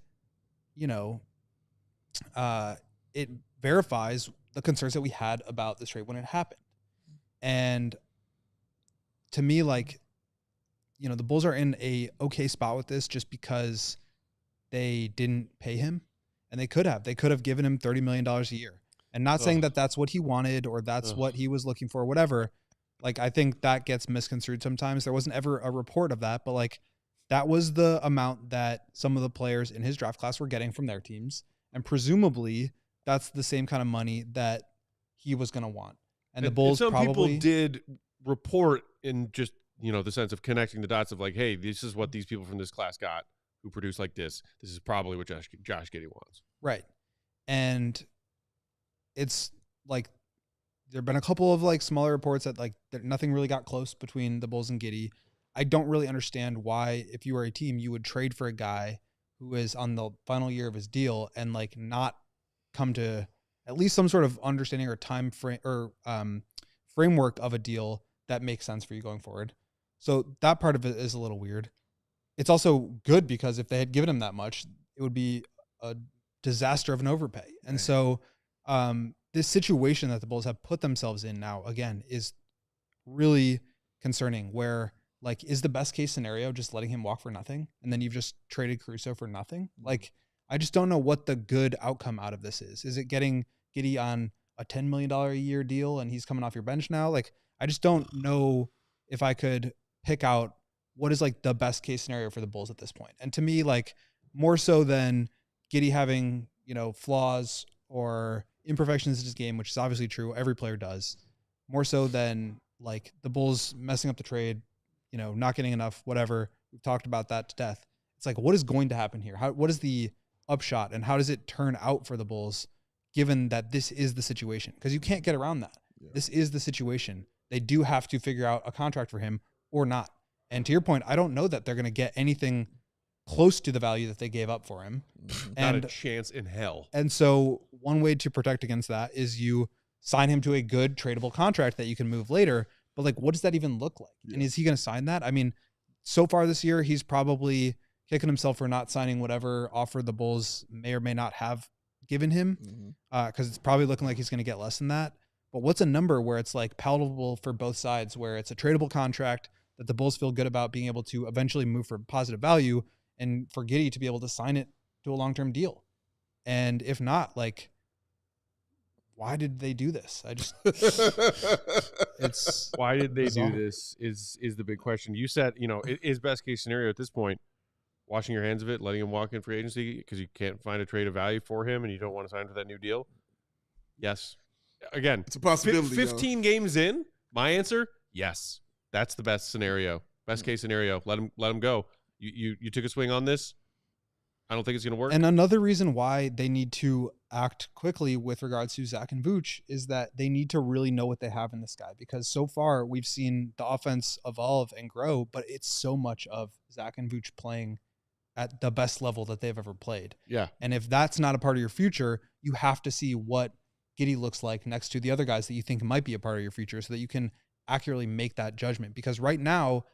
Speaker 3: it verifies the concerns that we had about this trade when it happened. And to me, like, the Bulls are in a okay spot with this just because they didn't pay him, and they could have given him $30 million a year. And not saying that that's what he wanted or that's what he was looking for, or whatever. Like, I think that gets misconstrued sometimes. There wasn't ever a report of that, but like that was the amount that some of the players in his draft class were getting from their teams. And presumably that's the same kind of money that he was going to want. And the Bulls
Speaker 1: some
Speaker 3: probably
Speaker 1: people did report in just, the sense of connecting the dots of like, hey, this is what these people from this class got who produce like this. This is probably what Josh Giddey wants.
Speaker 3: Right. And it's like there have been a couple of like smaller reports that like nothing really got close between the Bulls and Giddey. I don't really understand why, if you were a team, you would trade for a guy who is on the final year of his deal and like not come to at least some sort of understanding or time frame or framework of a deal that makes sense for you going forward. So that part of it is a little weird. It's also good because if they had given him that much, it would be a disaster of an overpay. And so this situation that the Bulls have put themselves in now, again, is really concerning, where like, is the best case scenario just letting him walk for nothing? And then you've just traded Caruso for nothing? Like, I just don't know what the good outcome out of this is. Is it getting Giddey on a $10 million a year deal and he's coming off your bench now? Like, I just don't know if I could pick out what is like the best case scenario for the Bulls at this point. And to me, like more so than Giddey having, flaws or imperfections in his game, which is obviously true. Every player does. More so than like the Bulls messing up the trade, not getting enough, whatever. We've talked about that to death. It's like, what is going to happen here? What is the upshot and how does it turn out for the Bulls given that this is the situation? Because you can't get around that. Yeah. This is the situation. They do have to figure out a contract for him or not. And to your point, I don't know that they're going to get anything close to the value that they gave up for him.
Speaker 1: Not a chance in hell.
Speaker 3: And so one way to protect against that is you sign him to a good tradable contract that you can move later. But like, what does that even look like? Yeah. And is he going to sign that? I mean, so far this year, he's probably kicking himself for not signing whatever offer the Bulls may or may not have given him, because it's probably looking like he's going to get less than that. But what's a number where it's like palatable for both sides, where it's a tradable contract that the Bulls feel good about being able to eventually move for positive value, and for Giddey to be able to sign it to a long-term deal? And if not, like, why did they do this? It's
Speaker 1: why did they
Speaker 3: bizarre.
Speaker 1: do this is the big question. You said, is best case scenario at this point washing your hands of it, letting him walk in free agency because you can't find a trade of value for him and you don't want to sign for that new deal? Yes. Again,
Speaker 2: it's a possibility.
Speaker 1: 15 games in, my answer, yes. That's the best scenario. Best case scenario. Let him go. You took a swing on this. I don't think it's going to work.
Speaker 3: And another reason why they need to act quickly with regards to Zach and Vooch is that they need to really know what they have in this guy, because so far we've seen the offense evolve and grow, but it's so much of Zach and Vooch playing at the best level that they've ever played.
Speaker 1: Yeah.
Speaker 3: And if that's not a part of your future, you have to see what Giddey looks like next to the other guys that you think might be a part of your future so that you can accurately make that judgment. Because right now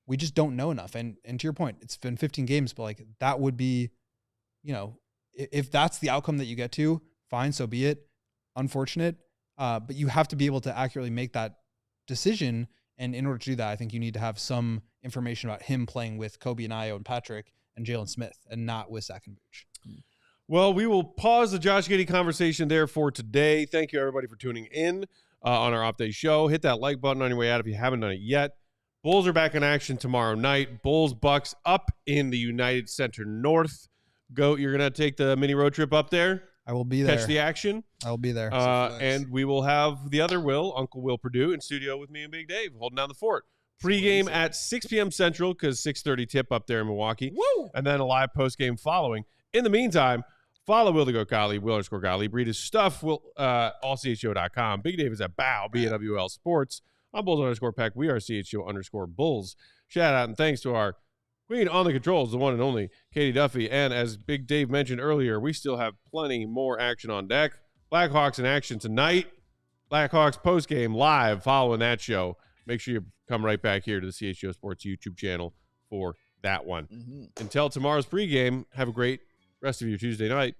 Speaker 3: we just don't know enough. And to your point, it's been 15 games, but like that would be, if that's the outcome that you get to, fine, so be it. Unfortunate. But you have to be able to accurately make that decision And in order to do that, I think you need to have some information about him playing with Kobe and Io and Patrick and Jalen Smith and not with Zach and Booch.
Speaker 1: Well, we will pause the Josh Giddey conversation there for today. Thank you, everybody, for tuning in on our off-day show. Hit that like button on your way out if you haven't done it yet. Bulls are back in action tomorrow night. Bulls-Bucks up in the United Center North. Goat, you're going to take the mini road trip up there?
Speaker 3: I will be there.
Speaker 1: Catch the action?
Speaker 3: I will be there.
Speaker 1: And we will have the other Will, Uncle Will Purdue, in studio with me and Big Dave, holding down the fort. Pre-game at 6 p.m. Central, because 6:30 tip up there in Milwaukee.
Speaker 2: Woo!
Speaker 1: And then a live post-game following. In the meantime, follow Will to go Gottlieb, Will_Gottlieb. Read his stuff, allchgo.com. Big Dave is at BOW, BWL Sports. I'm Bulls_Peck. We are CHGO_Bulls. Shout out and thanks to our queen on the controls, the one and only Katie Duffy. And as Big Dave mentioned earlier, we still have plenty more action on deck. Blackhawks in action tonight. Blackhawks post-game live following that show. Make sure you come right back here to the CHGO Sports YouTube channel for that one. Until tomorrow's pregame, have a great rest of your Tuesday night.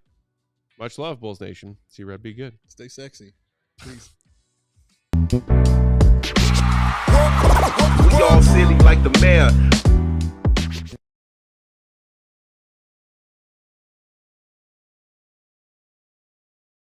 Speaker 1: Much love, Bulls Nation. See Red be good.
Speaker 2: Stay sexy. Peace.
Speaker 5: We all silly like the mayor.